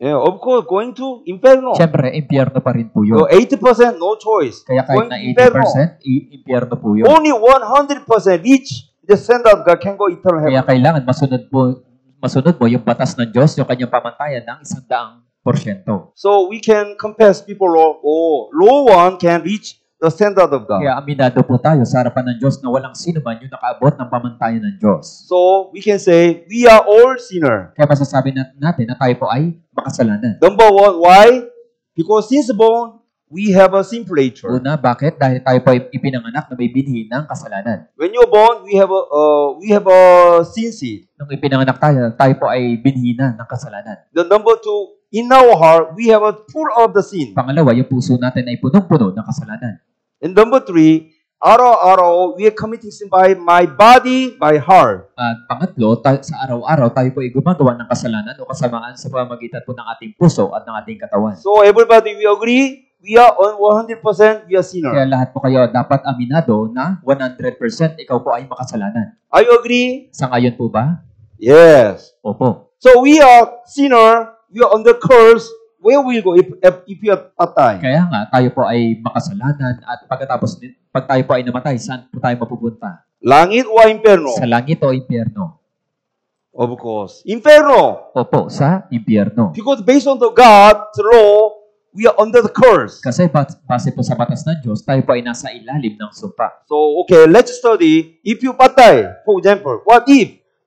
Yeah, of course, going to inferno. Siyempre, impyerno pa rin po So yun. 80% no choice. Kaya kahit Going na to inferno. 80%, impyerno po yun. Only 100% reach the center of God can go eternal Kaya heaven. kailangan masunod mo yung batas ng Diyos, yung kanyang pamantayan ng 100%. So we can confess people law one can reach the center of God. Kaya aminado po tayo sa harapan ng Diyos na walang sino man yung nakaabot ng pamantayan ng Diyos. So we can say we are all sinner. Kaya masasabi natin na tayo po ay makasalanan. Number one, why? Because since born, we have a sinful nature. Una, bakit? Dahil tayo po ay ipinanganak na may binhi ng kasalanan. When you're born, we have a sin seed. Nung ipinanganak tayo po ay binhi na ng kasalanan. The number two, in our heart, we have a full of the sin. Pangalawa, yung puso natin ay punong-puno ng kasalanan. And number three, we are committing sin by my body, by heart. At pangatlo, sa araw-araw tayo po ay gumagawa ng kasalanan o kasamaan sa pamamagitan po ng ating puso at ng ating katawan. So everybody, we agree, we are on 100% we are sinner. Kaya lahat po kayo dapat aminado na 100% ikaw po ay makasalanan. Are you agree? Sangayon po ba? Yes. Opo. So we are sinner, we are under curse. Where will you go if you are patay? Kaya nga, tayo po ay makasalanan at pagkatapos, pag tayo po ay namatay, saan po tayo mapupunta? Langit o inferno? Sa langit o impyerno? Of course. Inferno. Opo, sa impyerno. Because based on the God's law, we are under the curse. Kasi base po sa batas ng Diyos, tayo po ay nasa ilalim ng sumpa. So, okay, let's study. If you patay, for example, what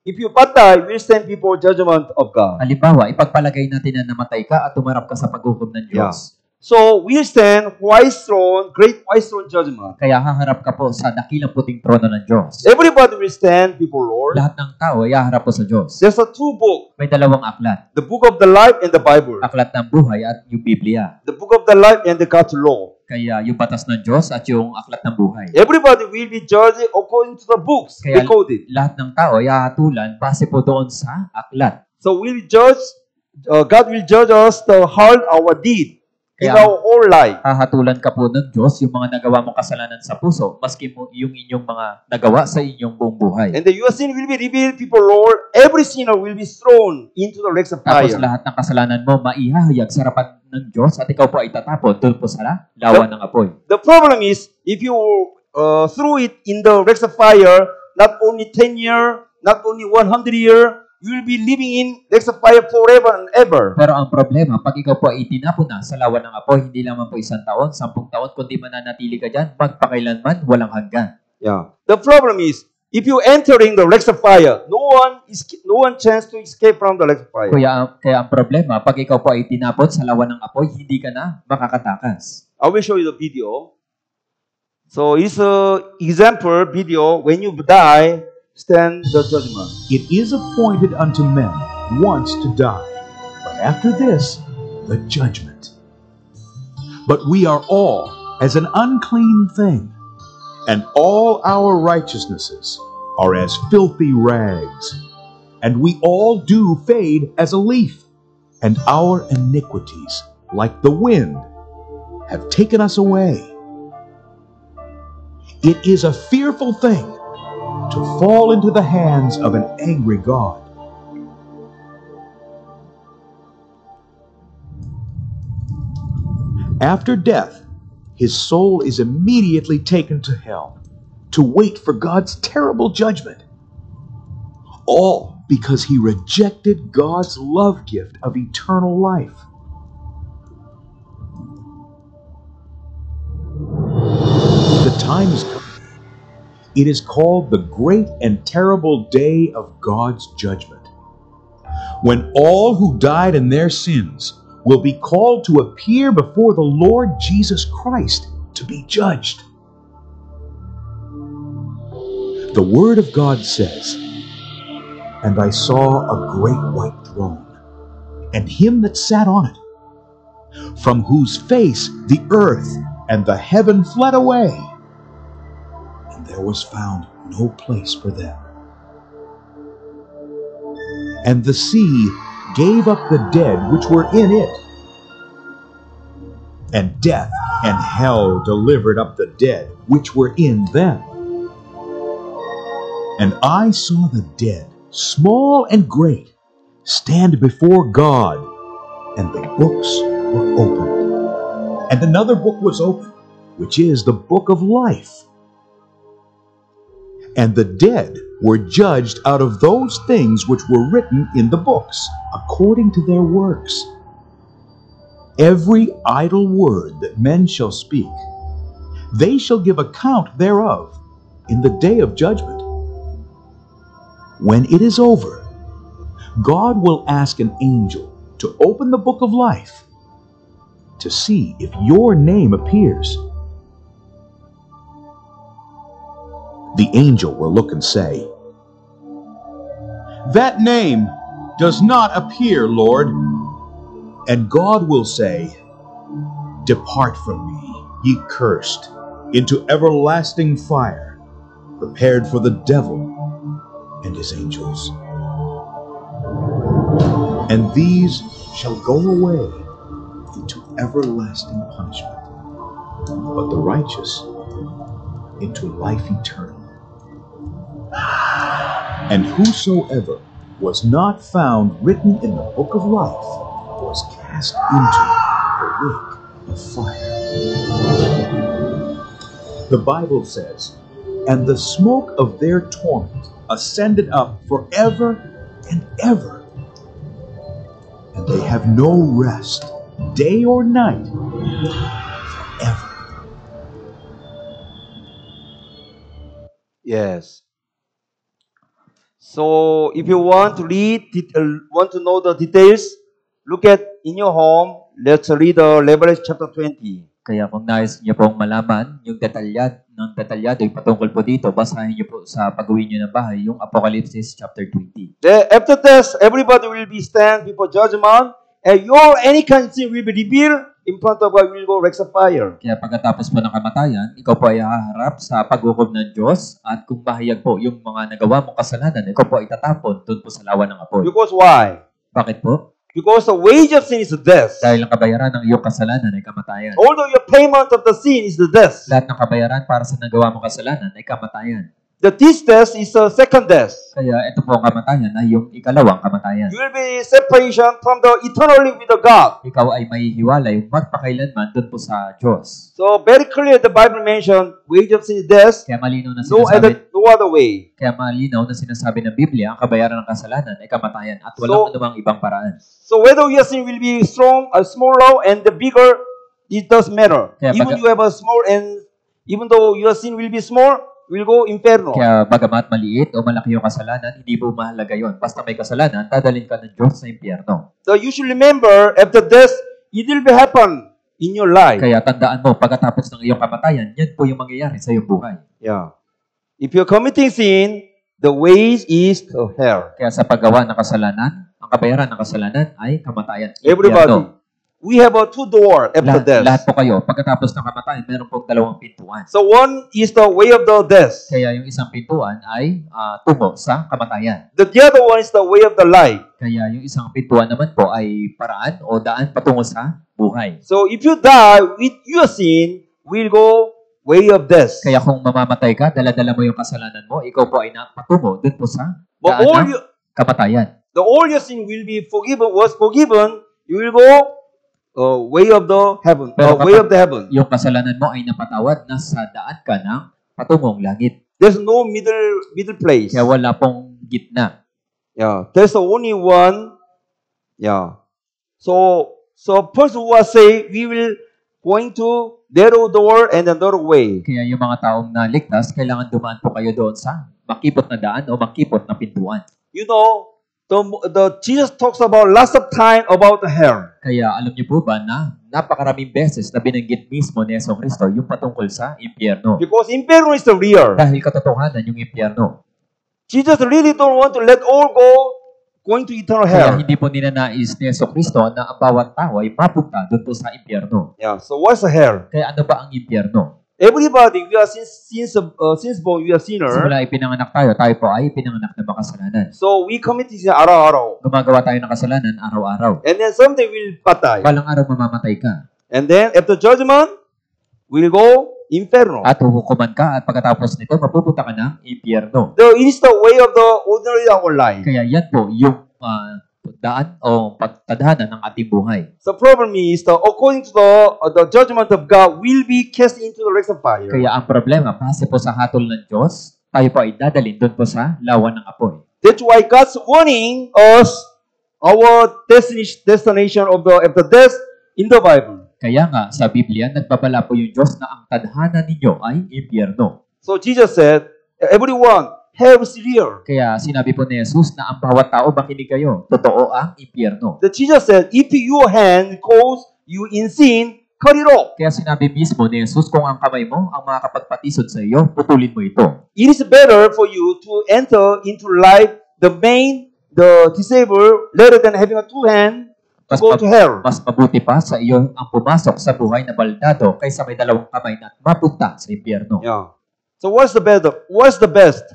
if you patay, will stand before judgment of God? Halimbawa, ipagpalagay natin na namatay ka at tumarap ka sa paghukom ng Diyos. So, we stand great white throne judgment. Kaya haharap ka po sa dakilang puting trono ng Diyos. Everybody will stand before Lord. Lahat ng tao ay haharap po sa Diyos. There's two books, May dalawang aklat. the book of the life and the Bible. Aklat ng buhay at yung Biblia. The book of the life and the God's law. Kaya yung batas ng Diyos at yung aklat ng buhay. Everybody will be judged according to the books Kaya recorded. lahat ng tao ay hahatulan base po doon sa aklat. So we will judge, God will judge us the heart, our deed in Kaya- our whole life. Hahatulan ka po ng Diyos yung mga nagawa mong kasalanan sa puso, maski mo yung inyong mga nagawa sa inyong buong buhay. And your sin will be revealed before Lord. Every sinner will be thrown into the lake of Tapos fire. lahat ng kasalanan mo maihahayag sa harapan ng Diyos at ikaw po ay tatapon doon po sa lawa ng apoy. The problem is, if you threw it in the lake of fire, not only 10 years, not only 100 years, you will be living in lake of fire forever and ever. Pero ang problema, pag ikaw po ay itinapon na sa lawa ng apoy, hindi lamang po 1 taon, 10 taon, kundi mananatili ka dyan, magpakailanman, walang hanggan. Yeah. The problem is, if you entering the lake of fire, no one chance to escape from the lake of fire. Kaya ang problema, pag ikaw po ay tinapon sa lawa ng apoy, hindi ka na makakatakas. I will show you the video. So it's a example video. When you die, stand the judgment. It is appointed unto men once to die, but after this, the judgment. But we are all as an unclean thing, and all our righteousnesses are as filthy rags. And we all do fade as a leaf, and our iniquities, like the wind, have taken us away. It is a fearful thing to fall into the hands of an angry God. After death, his soul is immediately taken to hell, to wait for God's terrible judgment. All because he rejected God's love gift of eternal life. The time is coming. It is called the great and terrible day of God's judgment, when all who died in their sins will be called to appear before the Lord Jesus Christ to be judged. The Word of God says, "And I saw a great white throne, and him that sat on it, from whose face the earth and the heaven fled away, and there was found no place for them. And the sea gave up the dead which were in it, and death and hell delivered up the dead which were in them. And I saw the dead, small and great, stand before God, and the books were opened. And another book was opened, which is the book of life. And the dead were judged out of those things which were written in the books, according to their works. Every idle word that men shall speak, they shall give account thereof in the day of judgment. When it is over, God will ask an angel to open the book of life to see if your name appears. The angel will look and say, "That name does not appear, Lord." And God will say, "Depart from me, ye cursed, into everlasting fire, prepared for the devil and his angels. And these shall go away into everlasting punishment, but the righteous into life eternal. And whosoever was not found written in the book of life was cast into the lake of fire." The Bible says, "And the smoke of their torment ascended up forever and ever. And they have no rest, day or night, forever." Yes. So if you want to want to know the details, look at in your home. Let's read Revelation chapter 20. Kaya kung nais niyo pong malaman yung detalyado yung patungkol po dito, basahin niyo po sa pag-uwi niyo ng bahay yung Apocalypse chapter 20. After this, everybody will be stand before judgment, and your any kind of sin will be revealed in front of God, will go wrecks of fire. Kaya pagkatapos po ng kamatayan, ikaw po ay haharap sa paghukom ng Diyos, at kung bahayag po yung mga nagawa mong kasalanan, ikaw po ay tatapon doon po sa lawa ng apoy. Because why? Bakit po? Because the wage of sin is death. Dahil ang kabayaran ng iyong kasalanan ay kamatayan. Although your payment of the sin is the death. Lahat ng kabayaran para sa nagawa mong kasalanan ay kamatayan. This death is the second death. Kaya ito po ang kamatayan ay yung ikalawang kamatayan. You will be separation from the eternally with the God. Ikaw ay mahihiwalay magpakailanman doon po sa Diyos. So very clear the Bible mentioned wage of sin is death. Kaya malinaw na No other way. Kaya malinaw na sinasabi ng Biblia, ang kabayaran ng kasalanan ay kamatayan at walang anumang ibang paraan. So whether your sin will be strong or smaller and the bigger, it doesn't matter. Even you have a small and even though your sin will be small, will go inferno. Kaya bagamat maliit o malaki yung kasalanan, hindi po mahalaga yon. Basta may kasalanan, dadalhin ka ng Diyos sa impyerno. So you should remember, after death, it will be happen in your life. Kaya tandaan mo, pagkatapos ng iyong kamatayan, yan po yung mangyayari sa iyong buhay. Yeah. If you're committing sin, the wage is to hell. Kaya sa paggawa ng kasalanan, ang kabayaran ng kasalanan ay kamatayan. Everybody. We have two doors after death. Lahat po kayo, pagkatapos ng kamatayan, meron pong dalawang pintuan. So one is the way of the death. Kaya yung isang pintuan ay tungo sa kamatayan. The other one is the way of the life. Kaya yung isang pintuan naman po ay paraan o daan patungo sa buhay. So if you die with your sin, we'll go way of death. Kaya kung mamamatay ka, dala-dala mo yung kasalanan mo, ikaw po ay napatungo dun po sa daan ng kamatayan. All your sin will be forgiven, you will go way of the heaven. Pero way of the heaven. Yung kasalanan mo ay napatawad na sa daan ka ng patungong langit. There's no middle place. Kaya wala pong gitna. Yeah, there's only one. Yeah. So person who are saved, we will going to narrow door and another way. Kaya yung mga taong naligtas, kailangan dumaan po kayo doon sa makipot na daan o makipot na pintuan. You know, the Jesus talks about lots of time about the hell. Kaya alam niyo po ba na napakaraming beses na binanggit mismo ni Yesong Kristo yung patungkol sa impyerno. Because impyerno is the real. Dahil katotohanan yung impyerno. Jesus really don't want to let all go going to eternal Kaya hell. hindi po ninanais ni Yesong Kristo na ang bawat tao ay mapunta doon po sa impyerno. Yeah. So what's the hell? Kaya ano ba ang impyerno? Everybody, we are since born, we are sinner. Simula ipinanganak tayo po ay ipinanganak na makasalanan. So we commit sin araw-araw. Gumagawa tayo ng kasalanan araw-araw. And then someday we'll patay. Balang araw mamamatay ka. And then after judgment, we'll go inferno. At huhukuman ka at pagkatapos nito, mapupunta ka ng impyerno. It is the way of the ordinary our life. Kaya yan po yung daan o pagtadhana ng ating buhay. The problem is that according to the judgment of God will be cast into the lake of fire. Kaya ang problema, base po sa hatol ng Diyos, tayo po ay dadalhin doon po sa lawan ng apoy. That's why God's warning us our destination of the death in the Bible. Kaya nga, sa Biblia, nagbabala po yung Diyos na ang tadhana ninyo ay impyerno. So Jesus said, everyone, hell is real. Kaya sinabi po ni Jesus na ang bawat tao makinig kayo. Totoo ang impyerno. The Jesus said, if your hand cause you in sin, cut it off. Kaya sinabi mismo ni Jesus, kung ang kamay mo ang makakapagpatisod sa iyo, putulin mo ito. It is better for you to enter into life the disabled rather than having a two hand to go to hell. Mas mabuti pa sa iyo ang pumasok sa buhay na baldado kaysa may dalawang kamay na mapunta sa impyerno. Yeah. So what's the better? What's the best?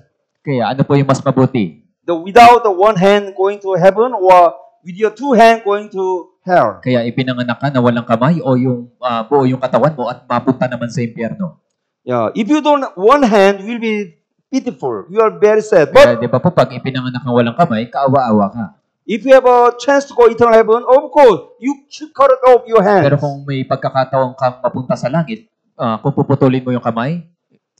Kaya ano po yung mas mabuti? Without the one hand going to heaven or with your two hand going to hell? Kaya ipinanganak ka na walang kamay o yung buo yung katawan mo at mapunta naman sa impyerno. Yeah. If you don't, one hand will be pitiful. You are very sad. Kaya But di ba po pag ipinanganak ng walang kamay, kaawa-awa ka. if you have a chance to go eternal heaven, of course, you should cut off your hand. Pero kung may pagkakataon kang mapunta sa langit, kung puputulin mo yung kamay,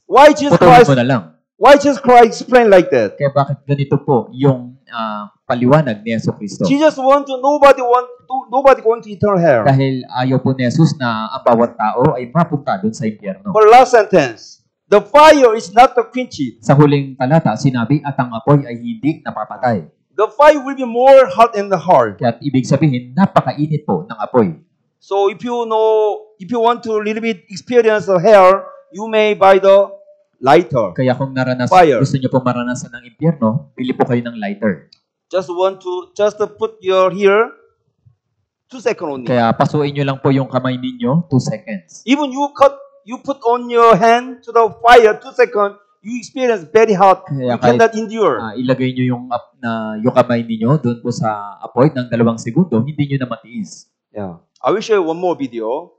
Why Jesus putulin Christ? mo na lang. Why Jesus Christ explain like that? Kaya bakit ganito po yung paliwanag ni Yesu Kristo? Jesus nobody going to eternal hell. Dahil ayaw po ni Jesus na ang bawat tao ay mapunta doon sa impyerno. But last sentence, the fire is not to quench it. Sa huling talata, sinabi, at ang apoy ay hindi napapatay. The fire will be more hot in the heart. Kaya ibig sabihin, napakainit po ng apoy. So if you want to little bit experience the hell, you may buy the lighter. Kaya kung Fire. gusto nyo po maranasan ng impyerno, pili po kayo ng lighter. Just to put your here 2 seconds only. Kaya pasuin nyo lang po yung kamay ninyo, 2 seconds. Even you put on your hand to the fire 2 seconds, you experience very hot. Kaya You cannot endure. Ilagay nyo yung kamay ninyo doon po sa apoy ng 2 segundo, hindi nyo na matiis. Yeah. I will show you one more video.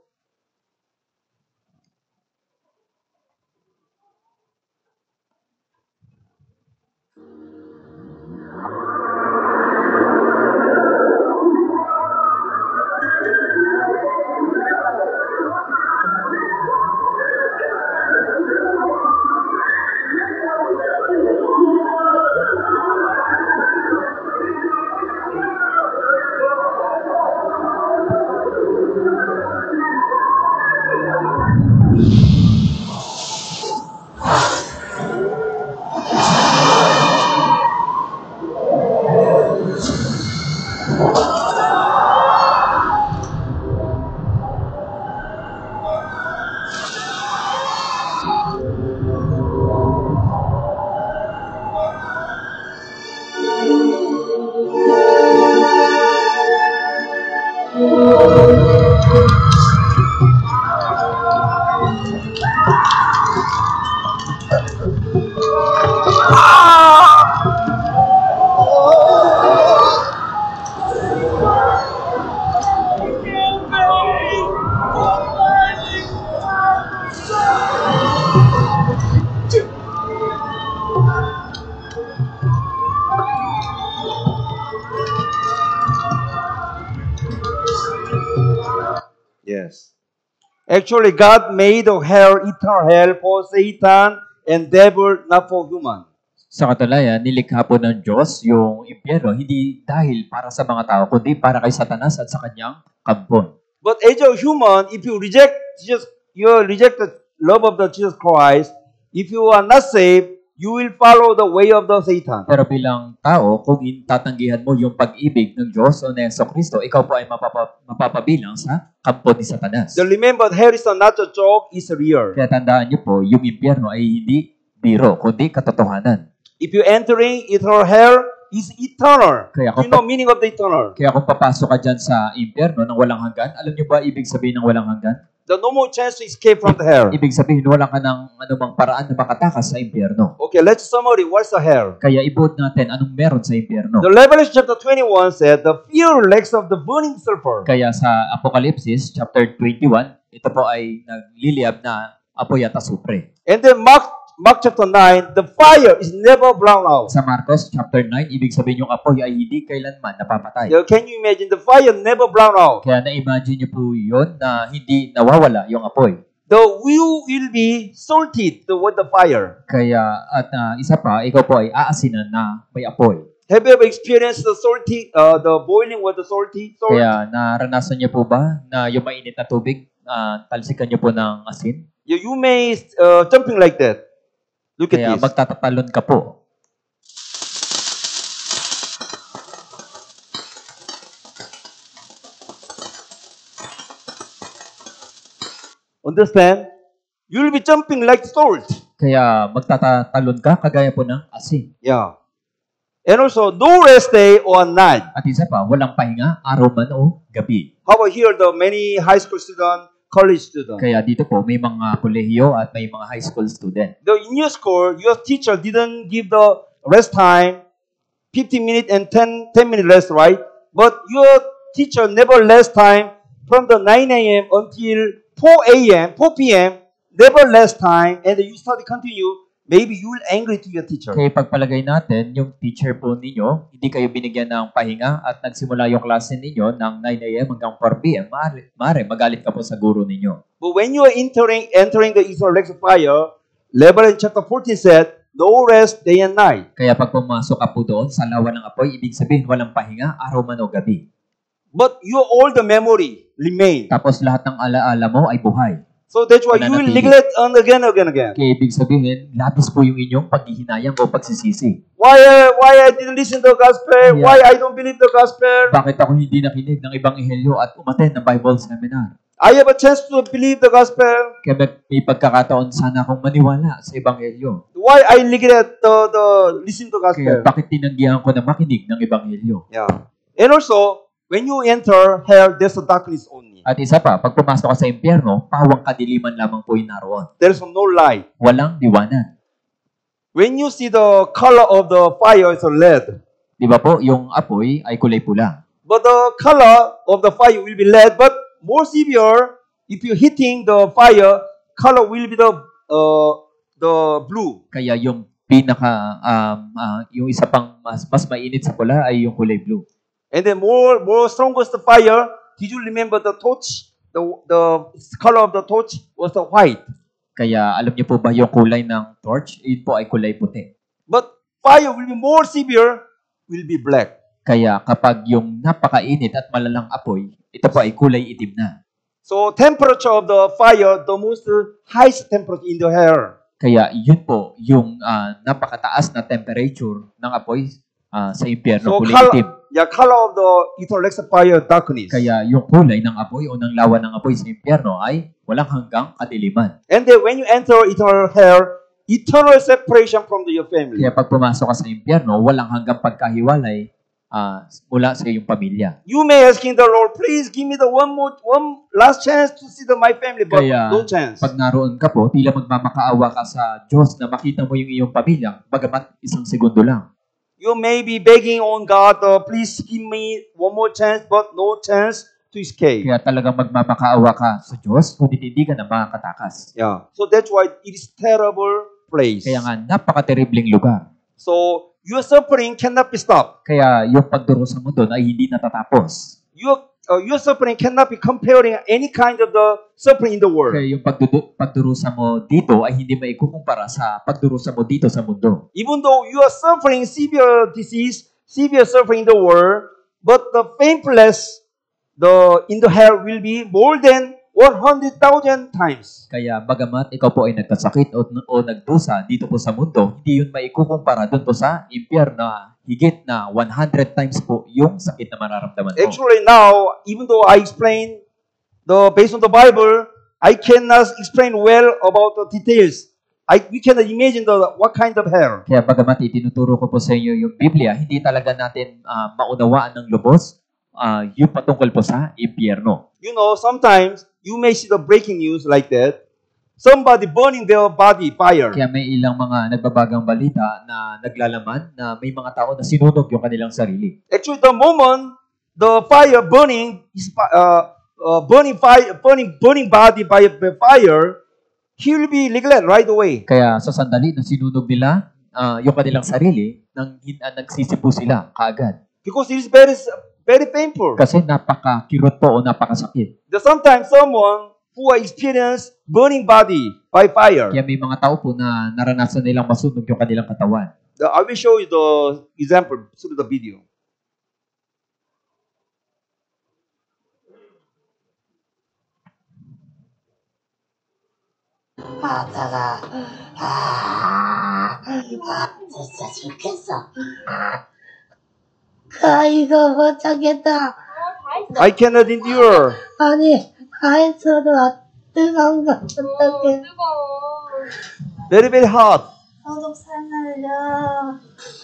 Yes. Actually, God made the hell, eternal hell for Satan and devil not for human. Sa katulayan, nilikha po ng Diyos yung impyerno hindi dahil para sa mga tao, kundi para kay Satanas at sa kanyang kampon. But as a human, if you reject Jesus, you reject the love of the Jesus Christ. If you are not saved, you will follow the way of the Satan. Pero bilang tao, kung tatanggihan mo yung pag-ibig ng Diyos o ng Jesucristo, ikaw po ay mapapabilang sa kampo ni Satanas. So remember, hell is not a joke, it's real. Kaya tandaan niyo po, yung impyerno ay hindi biro, kundi katotohanan. If you entering eternal hell, it's eternal. Kaya You know meaning of the eternal. Kaya kung papasok ka dyan sa impyerno ng walang hanggan, alam niyo ba ibig sabihin ng walang hanggan? The no more chance to escape from the hell. Ibig sabihin, wala ka ng anumang paraan na makatakas sa impyerno. Okay, let's summary. What's the hell? Kaya ibuot natin anong meron sa impyerno. The Revelation chapter 21 said, the fear legs of the burning sulfur. Kaya sa Apokalipsis chapter 21, ito po ay nagliliyab na apoy at asupre. And then Mark chapter 9, the fire is never blown out. Sa Marcos chapter 9, ibig sabihin yung apoy ay hindi kailanman napapatay. Can you imagine the fire never blown out? Kaya na-imagine niyo po yun na hindi nawawala yung apoy. The you will be salted with the fire. Kaya at isa pa, ikaw po ay aasinan na may apoy. Have you ever experienced the salty, the boiling with the salty salt? Kaya naranasan niyo po ba na yung mainit na tubig, talsikan niyo po ng asin? You may jumping like that. Look at Kaya this. magtatatalon ka po. Understand? You will be jumping like salt. Kaya magtatatalon ka kagaya po ng asin. Yeah. And also, no rest day or night. At isa pa, walang pahinga, araw man o gabi. How about here, the many high school students, college students? Kaya dito po, may mga kolehiyo at may mga high school student. In your school, your teacher didn't give the rest time, 15 minutes and 10 minute rest, right? But your teacher never rest time from the 9 a.m. until 4 p.m., never rest time, and you start to continue. Maybe you will angry to your teacher. Kaya pagpalagay natin, yung teacher po ninyo, hindi kayo binigyan ng pahinga at nagsimula yung klase ninyo ng 9 a.m. hanggang 4 p.m., magalit ka po sa guro ninyo. But when you are entering the eternal lake of fire, Revelation chapter 14 said, no rest day and night. Kaya pag pumasok ka po doon sa lawa ng apoy, ibig sabihin walang pahinga, araw man o gabi. But all the memory remain. Tapos lahat ng alaala mo ay buhay. So that's why you will Mananatili. neglect again. Kaya ibig sabihin, labis po yung inyong paghihinayang o pagsisisi. Why I didn't listen to the gospel? Yeah. Why I don't believe the gospel? Bakit ako hindi nakinig ng Ebanghelyo at umattend ng Bible seminar? I have a chance to believe the gospel. Kaya may pagkakataon sana akong maniwala sa Ebanghelyo. Why I neglect the listen to the Kaya gospel? bakit tinanggihan ko na makinig ng Ebanghelyo? Yeah. And also, when you enter hell, there's a darkness only. At isa pa, pag pumasok ka sa impyerno, pawang kadiliman lamang po yung naroon. There's no light. Walang liwanag. When you see the color of the fire, it's red. Di ba po, yung apoy ay kulay pula. But the color of the fire will be red, but more severe, if you're hitting the fire, color will be the blue. Kaya yung yung isa pang mas mainit sa pula ay yung kulay blue. And then more strongest the fire, did you remember the torch? The color of the torch was the white. Kaya alam niyo po ba yung kulay ng torch? Yun po ay kulay puti. But fire will be more severe, will be black. Kaya kapag yung napakainit at malalang apoy, ito po ay kulay itim na. So temperature of the fire, the most highest temperature in the air. Kaya yun po yung napakataas na temperature ng apoy sa impyerno, So kulay itim. color of the eternal lake of fire, darkness. Kaya yung kulay ng apoy o ng lawa ng apoy sa impyerno ay walang hanggang kadiliman. And then when you enter eternal hell, eternal separation from your family. Kaya pag pumasok ka sa impyerno, walang hanggang pagkahiwalay mula sa iyong pamilya. You may asking the Lord, please give me the one last chance to see my family, but Kaya no chance. pag naroon ka po, tila magmamakaawa ka sa Diyos na makita mo yung iyong pamilya, bagamat isang segundo lang. You may be begging on God, please give me one more chance, but no chance to escape. Kaya talagang magmamakaawa ka sa Diyos, kundi hindi ka na makakatakas. Yeah. So that's why it is terrible place. Kaya nga, napaka-terribling lugar. So your suffering cannot be stopped. Kaya yung pagdurusa mo doon ay hindi natatapos. Your your suffering cannot be comparing any kind of the suffering in the world. Kaya yung pagdurusa mo dito ay hindi maikukumpara sa pagdurusa mo dito sa mundo. Even though you are suffering severe disease, severe suffering in the world, but the painfulness in the hell will be more than 100,000 times. Kaya bagamat ikaw po ay nagkasakit o nagdusa dito po sa mundo, hindi yun maikukumpara doon po sa impyerno. Higit na 100 times po yung sakit na mararamdaman mo. Actually now, even though I explain based on the Bible, I cannot explain well about the details. We cannot imagine what kind of hell. Kaya bagamat itinuturo ko po sa inyo yung Biblia, hindi talaga natin maunawaan ng lubos yung patungkol po sa impyerno. You know, sometimes you may see the breaking news like that. Somebody burning their body fire. Kaya may ilang mga nagbabagang balita na naglalaman na may mga tao na sinunog yung kanilang sarili. Actually, the moment the fire burning body by fire, he will be neglected right away. Kaya sa sandali na sinunog nila yung kanilang sarili, nagsisipo sila kaagad. Because it is very, very painful. Kasi napakakirot po o napakasakit. Sometimes someone who experience burning body by fire. Kaya may mga tao po na naranasan nilang masunog yung kanilang katawan. I will show you the example through the video. 진짜 죽겠어. 이거 못 참겠다. I cannot endure. 아니, 가해서도 뜨거운 거 어떡해. Very, very hot. 소독 살날려.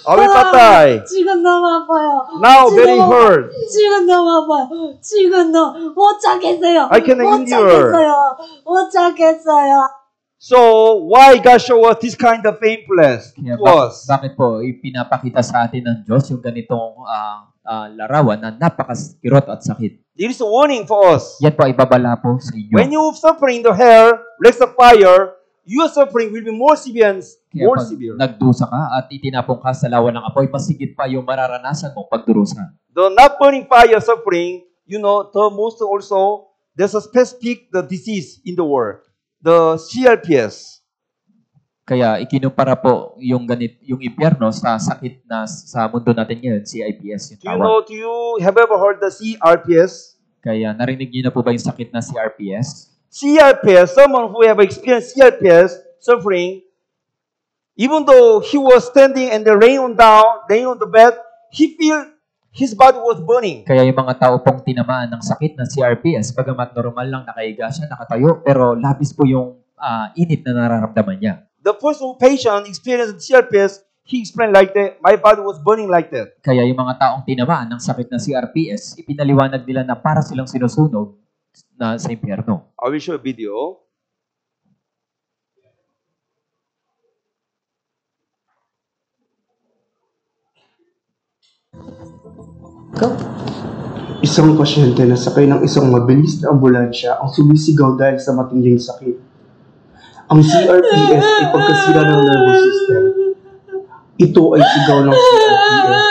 I will patay. 지금 너무 아파요. Now very hurt. 지금 너무 아파요. 지금 너무 못 참겠어요. I cannot 못 endure. 참겠어요. 못 참겠어요. So, why God show us this kind of painfulness Kaya to us? bakit po ipinapakita sa atin ng Diyos yung ganitong larawan na napakakirot at sakit? It is a warning for us. Yan po ay babala po sa inyo. When you suffering the hell, lakes of fire, your suffering will be more severe. Kaya More pag severe. nagdusa ka at itinapong ka sa lawan ng apoy, masigit pa yung mararanasan mong pagdurusa. The not burning fire suffering, you know, the most also, there's a specific disease in the world. The CRPS. Kaya ikinumpara po yung impyerno sa sakit na sa mundo natin ngayon, CIPS yung tawag. Do you have ever heard the CRPS? Kaya narinig niyo na po ba yung sakit na CRPS? CRPS, someone who have experienced CRPS suffering, even though he was standing and the rain on the bed, he feel his body was burning. Kaya yung mga tao pong tinamaan ng sakit na CRPS, bagamat normal lang nakahiga siya, nakatayo, pero labis po yung init na nararamdaman niya. The first patient experienced CRPS, he explained like that, my body was burning like that. Kaya yung mga taong tinamaan ng sakit na CRPS, ipinaliwanag nila na para silang sinusunog na sa impyerno. I will show a video. Isang pasyente na sakay ng isang mabilis na ambulansya ang sumisigaw dahil sa matinding sakit. Ang CRPS ay pagkasira ng nervous system. Ito ay sigaw ng CRPS.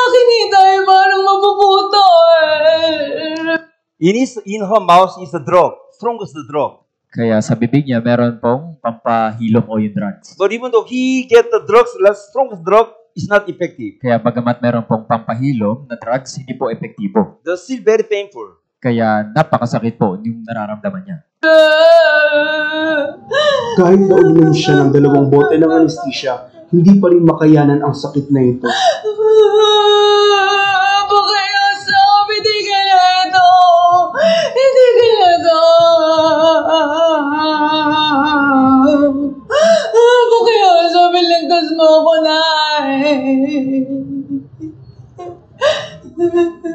Kinita ay parang mapuputo In her mouth is a drug, strongest drug. Kaya sa bibig niya, meron pong pampahilom o yung drugs. But even though he get the drugs, the strongest drug is not effective. Kaya bagamat meron pong pampahilom na drugs, hindi po epektibo. That's still very painful. Kaya napakasakit po yung nararamdaman niya. Kahit na uminom siya ng 2 bote ng anesthesia, hindi pa rin makayanan ang sakit na ito.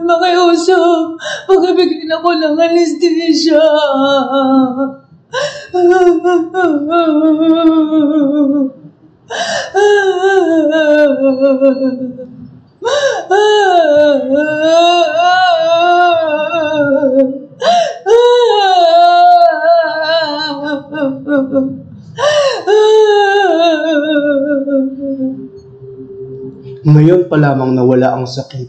Makiusap, pagkabigyan ako ng anesthesia. Ngayon pa lamang nawala ang sakit.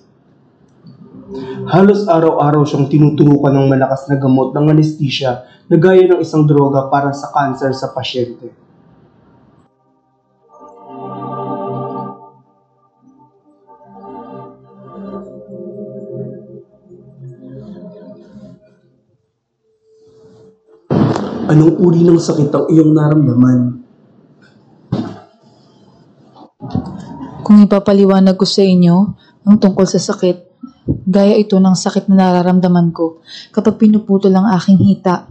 Halos araw-araw siyang tinuturukan ng malakas na gamot ng anesthesia na gaya ng isang droga para sa kanser sa pasyente. Anong uri ng sakit ang iyong naramdaman? Kung ipapaliwanag ko sa inyo ang tungkol sa sakit, gaya ito ng sakit na nararamdaman ko kapag pinuputol ang aking hita,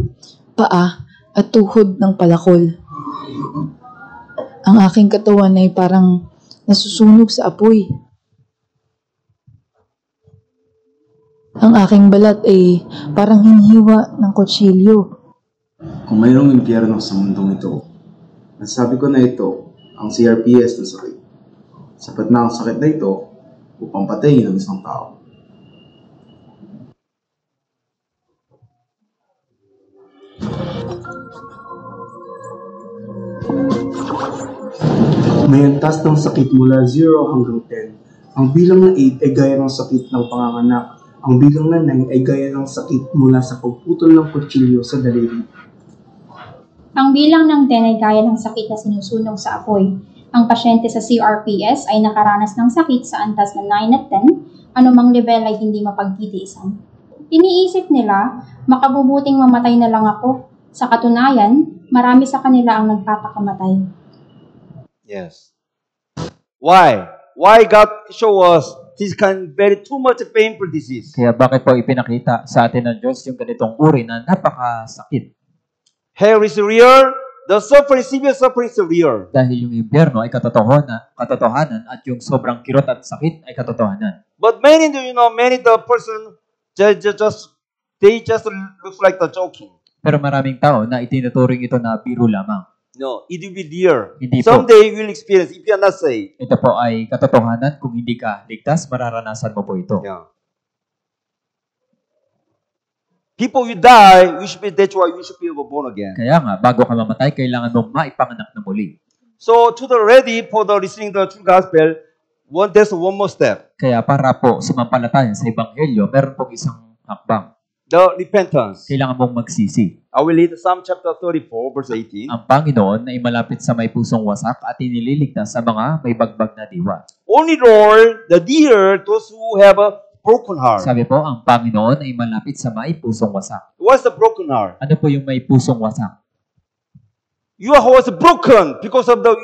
paa at tuhod ng palakol. Ang aking katawan ay parang nasusunog sa apoy. Ang aking balat ay parang hinihiwa ng kutsilyo. Kung mayroong impyerno sa mundong ito, nasabi ko na ito, ang CRPS na sakit. Sapat na ang sakit na ito upang patayin ang isang tao. May antas ng sakit mula 0 hanggang 10. Ang bilang na 8 ay gaya ng sakit ng panganganak. Ang bilang na 9 ay gaya ng sakit mula sa pagputol ng kutsilyo sa daliri. Ang bilang ng 10 ay gaya ng sakit na sinusunog sa apoy. Ang pasyente sa CRPS ay nakaranas ng sakit sa antas na 9 at 10, anumang level ay hindi mapagtitiisan. Iniisip nila, makabubuting mamatay na lang ako. Sa katunayan, marami sa kanila ang nagpapakamatay. Yes. Why? Why God show us this kind very too much painful disease? Kaya bakit po ipinakita sa atin ng Diyos yung ganitong uri na napakasakit? Hell is real. The suffering, severe suffering is real. Dahil yung impyerno ay katotohanan at yung sobrang kirot at sakit ay katotohanan. But many, many the person they just look like the joking. Pero maraming tao na itinuturing ito na biro lamang. No, it will be real. Hindi po. Someday you will experience if you are not saved. Ito po ay katotohanan. Kung hindi ka ligtas, mararanasan mo po ito. Yeah. People you die, that's why you should be born again. Kaya nga, bago ka mamatay, kailangan mong maipanganak na muli. So, to the ready for the listening to the true gospel, there's one more step. Kaya para po sumampalataya sa Ebanghelyo, meron pong isang hakbang. The repentance. Kailangan mong magsisi. I will read Psalm chapter 34, verse 18. Ang Panginoon ay malapit sa may pusong wasak at inililigtas sa mga may bagbag na diwa. Only Lord, the dear, those who have a broken heart. Sabi po, ang Panginoon ay malapit sa may pusong wasak. What's the broken heart? Ano po yung may pusong wasak? Your heart was broken because of the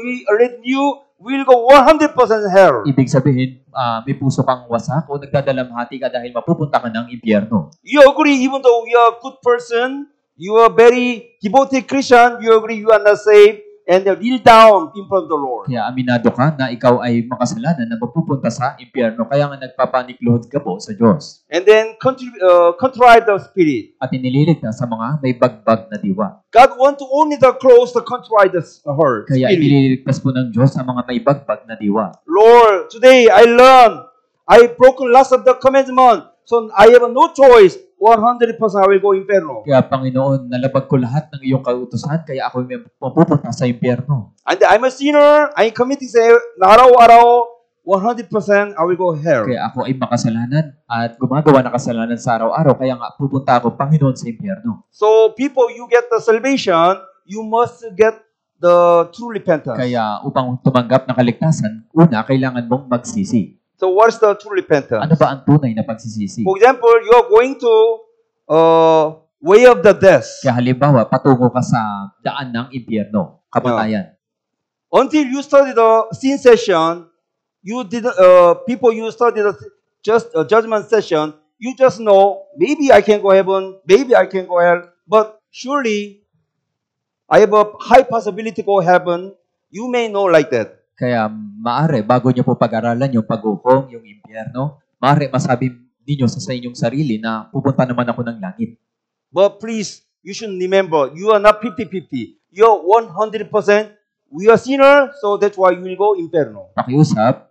you will go 100% hell. Ibig sabihin, may puso kang wasak o nagdadalamhati ka dahil mapupunta ka ng impyerno. You agree even though you are a good person, you are very devoted Christian, you agree you are not saved, and they kneel down in front of the Lord. Kaya aminado ka na ikaw ay makasalanan na mapupunta sa impyerno. Kaya nga nagpapanikluhod ka po sa Diyos. And then contrite the spirit. At inililigtas sa mga may bagbag na diwa. God wants to only the close the contrite the heart. Kaya inililigtas po ng Diyos sa mga may bagbag na diwa. Lord, today I learned, I broken last of the commandment, so I have no choice. 100% I will go inferno. Kaya Panginoon, nalabag ko lahat ng iyong kautusan, kaya ako may mapupunta sa impyerno. And I'm a sinner, I'm committing sin, araw-araw, 100% I will go hell. Kaya ako ay makasalanan at gumagawa ng kasalanan sa araw-araw, kaya nga pupunta ako, Panginoon, sa impyerno. So, people, you get the salvation, you must get the true repentance. Kaya upang tumanggap ng kaligtasan, una, kailangan mong magsisi. So, what is the true repentance? Ano ba ang tunay na pagsisisi? For example, you are going to way of the death. Kaya halimbawa, patungo ka sa daan ng impyerno, kamatayan. Until you study the sin session, you did people you study the judgment session, you just know maybe I can go heaven, maybe I can go hell, but surely I have a high possibility to go heaven. You may know like that. Kaya maaari, bago nyo po pag-aralan yung pag-ukong, yung impyerno, maaari masabi ninyo sa inyong sarili na pupunta naman ako ng langit. But please, you should remember, you are not 50-50. You are 100%. We are sinner, so that's why you will go inferno. Pakiusap,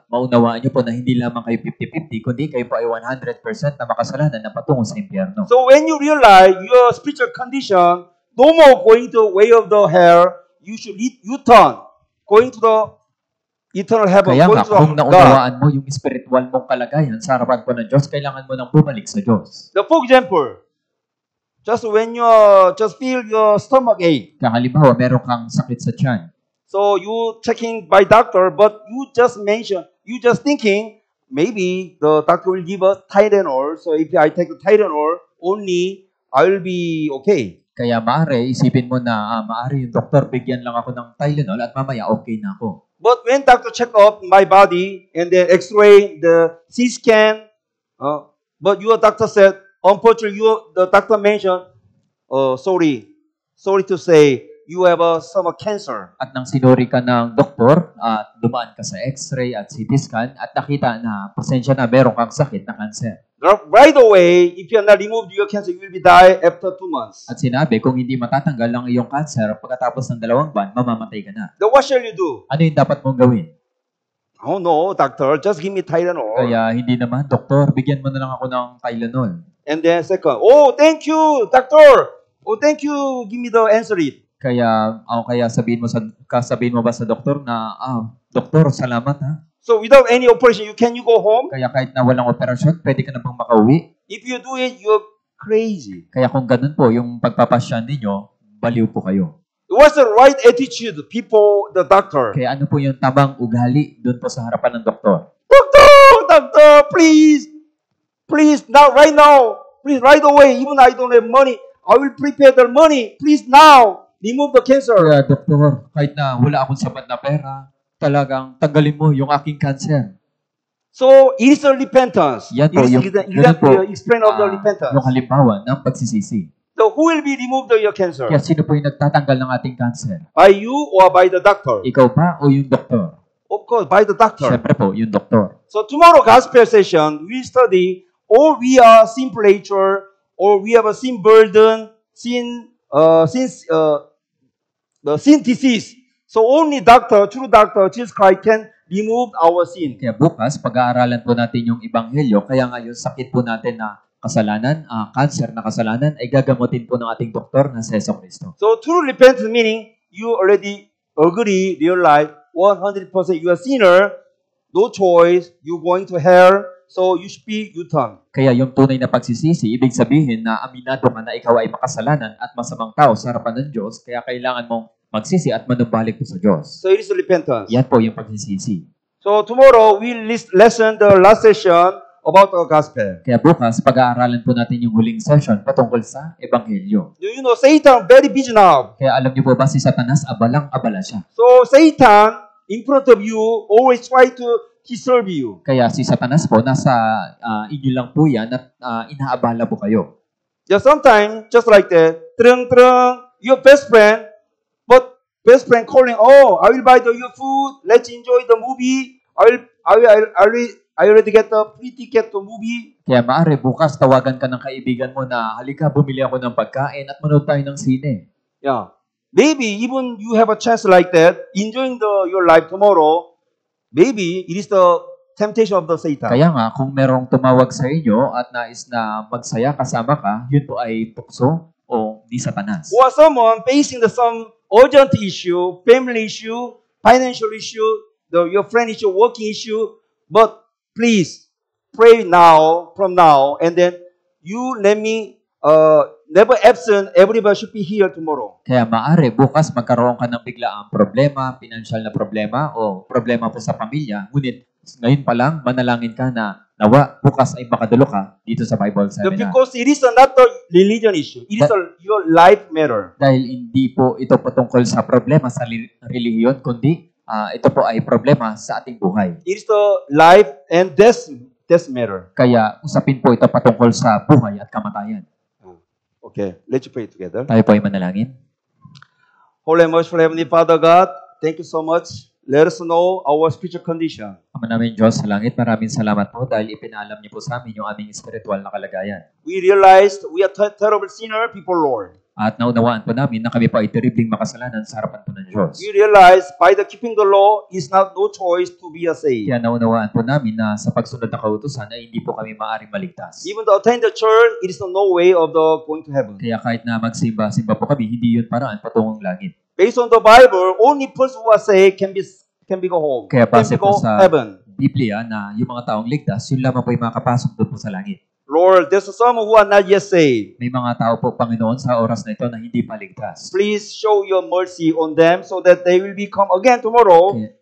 maunawaan nyo po na hindi lamang kayo 50-50, kundi kayo po ay 100% na makasalanan na patungo sa impyerno. So when you realize your spiritual condition, no more going to way of the hell, you should U-turn. Going to the eternal heaven, Kaya going nga, to kung God. naunawaan mo yung spiritual mong kalagayan sa harapan po ng Diyos, kailangan mo nang bumalik sa Diyos. For example, just when you just feel your stomach ache, Halimbawa, meron kang sakit sa tiyan. so you checking by doctor, but you just thinking, maybe the doctor will give us Tylenol. So if I take the Tylenol, only I will be okay. Kaya maaari, isipin mo na maaari yung doktor, bigyan lang ako ng Tylenol at mamaya okay na ako. But when doctor check up my body and then X-ray, the CT scan, but your doctor said, unfortunately, the doctor mentioned, sorry to say, you have some cancer. At nang sinuri ka ng doktor at dumaan ka sa X-ray at CT scan at nakita na pasensya na meron kang sakit na cancer. Right away, if you are not removed your cancer, you will be die after 2 months. At sinabi, kung hindi matatanggal ang iyong cancer, pagkatapos ng 2 buwan, mamamatay ka na. Then what shall you do? Ano yung dapat mong gawin? Oh no, doctor, just give me Tylenol. Kaya hindi naman, doktor, bigyan mo na lang ako ng Tylenol. And then second, oh, thank you, doctor. Oh, thank you, give me the answer it. Kaya sabihin mo ba sa doktor na, doktor, salamat ha. So without any operation, can you go home? Kaya kahit na walang operasyon, pwede ka na bang makauwi? If you do it, you're crazy. Kaya kung ganun po, yung pagpapasyan ninyo, baliw po kayo. What's the right attitude, people, the doctor? Kaya ano po yung tamang ugali doon po sa harapan ng doktor? Doctor, please, not right now. Please, right away. Even I don't have money, I will prepare the money. Please now, remove the cancer. Kaya doktor, kahit na wala akong sapat na pera, talagang tanggalin mo yung aking cancer. So, it is a repentance. Yan po, explain of the repentance. Yung halimbawa ng pagsisisi. So, who will be removed of your cancer? Kaya sino po yung nagtatanggal ng ating cancer? By you or by the doctor? Ikaw ba o yung doktor? Of course, by the doctor. Siyempre po, yung doktor. So, tomorrow gospel session, we study, or we are sin nature, or we have a sin burden, sin disease. So only true doctor, Jesus Christ can remove our sin. Kaya bukas, pag-aaralan po natin yung Ebanghelyo, kaya ngayon sakit po natin na kasalanan, cancer na kasalanan, ay gagamutin po ng ating doktor na si Jesu Cristo. So true repentance meaning, you already agree, realize 100% you are sinner, no choice, you going to hell, so you should be U-turn. Kaya yung tunay na pagsisisi, ibig sabihin na aminado ka na ikaw ay makasalanan at masamang tao sa harapan ng Diyos, kaya kailangan mong magsisi at manumbalik po sa Diyos. So it is repentance. Yan po yung pagsisisi. So tomorrow, we'll lesson the last session about the gospel. Kaya bukas, pag-aaralan po natin yung huling session patungkol sa Ebanghelyo. Do you know, Satan very busy now. Kaya alam niyo po ba, si Satanas, abalang-abala siya. So Satan, in front of you, always try to disturb you. Kaya si Satanas po, nasa inyo lang po yan at inaabala po kayo. Just sometimes, just like that, your best friend, but best friend calling, oh, I will buy your food, let's enjoy the movie, I already get the free ticket to movie. Kaya maaari bukas tawagan ka ng kaibigan mo na halika bumili ako ng pagkain at manood tayo ng sine. Yeah. Maybe even you have a chance like that, enjoying your life tomorrow, maybe it is the temptation of the Satan. Kaya nga, kung merong tumawag sa inyo at nais na magsaya kasama ka, yun po ay tukso o di Satanas. Or someone facing some urgent issue, family issue, financial issue, your friend issue, working issue, but please pray now, from now, and then you let me never absent, everybody should be here tomorrow. Kaya maaari, bukas magkaroon ka ng biglaang problema, financial na problema, o problema po sa pamilya. Ngunit ngayon pa lang, manalangin ka na nawa, bukas ay makadalo ka dito sa Bible Seminar. Because it is not a religion issue. It is your life matter. Dahil hindi po ito patungkol sa problema sa relihiyon, kundi ito po ay problema sa ating buhay. It is the life and death matter. Kaya usapin po ito patungkol sa buhay at kamatayan. Okay, let's pray together. Tayo po ay manalangin. Holy and merciful Heavenly Father God, thank you so much. Let us know our spiritual condition. Ama namin Diyos sa langit, maraming salamat po dahil ipinalam niyo po sa amin yung aming spiritual na kalagayan. We realized we are terrible sinner people, Lord. At naunawaan po namin na kami po ay terribling makasalanan sa harapan po ng Diyos. We realize by the keeping the law is not no choice to be a saved. Kaya naunawaan po namin na sa pagsunod ng kautusan ay hindi po kami maaaring maligtas. Even to attend the church, it is no way of the going to heaven. Kaya kahit na magsimba po kami, hindi yun paraan patungong langit. Based on the Bible, only person who are saved can can be go home. Kaya Can base be po go sa heaven. Biblia na yung mga taong ligtas, yun lamang po yung makapasok doon po sa langit. Lord, there's some who are not yet saved. May mga tao po, Panginoon, sa oras na ito na hindi pa ligtas. Please show your mercy on them so that they will become again tomorrow. Kaya,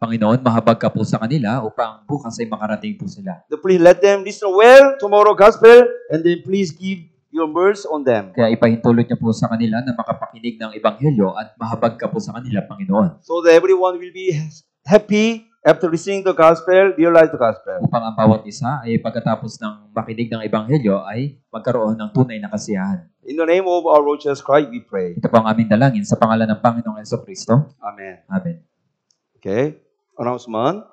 Panginoon, mahabag ka po sa kanila upang bukas ay makarating po sila. So please let them listen well tomorrow gospel and then please give your mercy on them. Kaya ipahintulot niyo po sa kanila na makapakinig ng Ebanghelyo at mahabag ka po sa kanila, Panginoon. So that everyone will be happy after listening the gospel, realize the gospel. Upang ang bawat isa ay pagkatapos ng makinig ng Ebanghelyo ay magkaroon ng tunay na kasiyahan. In the name of our Lord Jesus Christ, we pray. Ito po ang aming dalangin sa pangalan ng Panginoong Hesus Kristo. Amen. Amen. Okay. Announcement.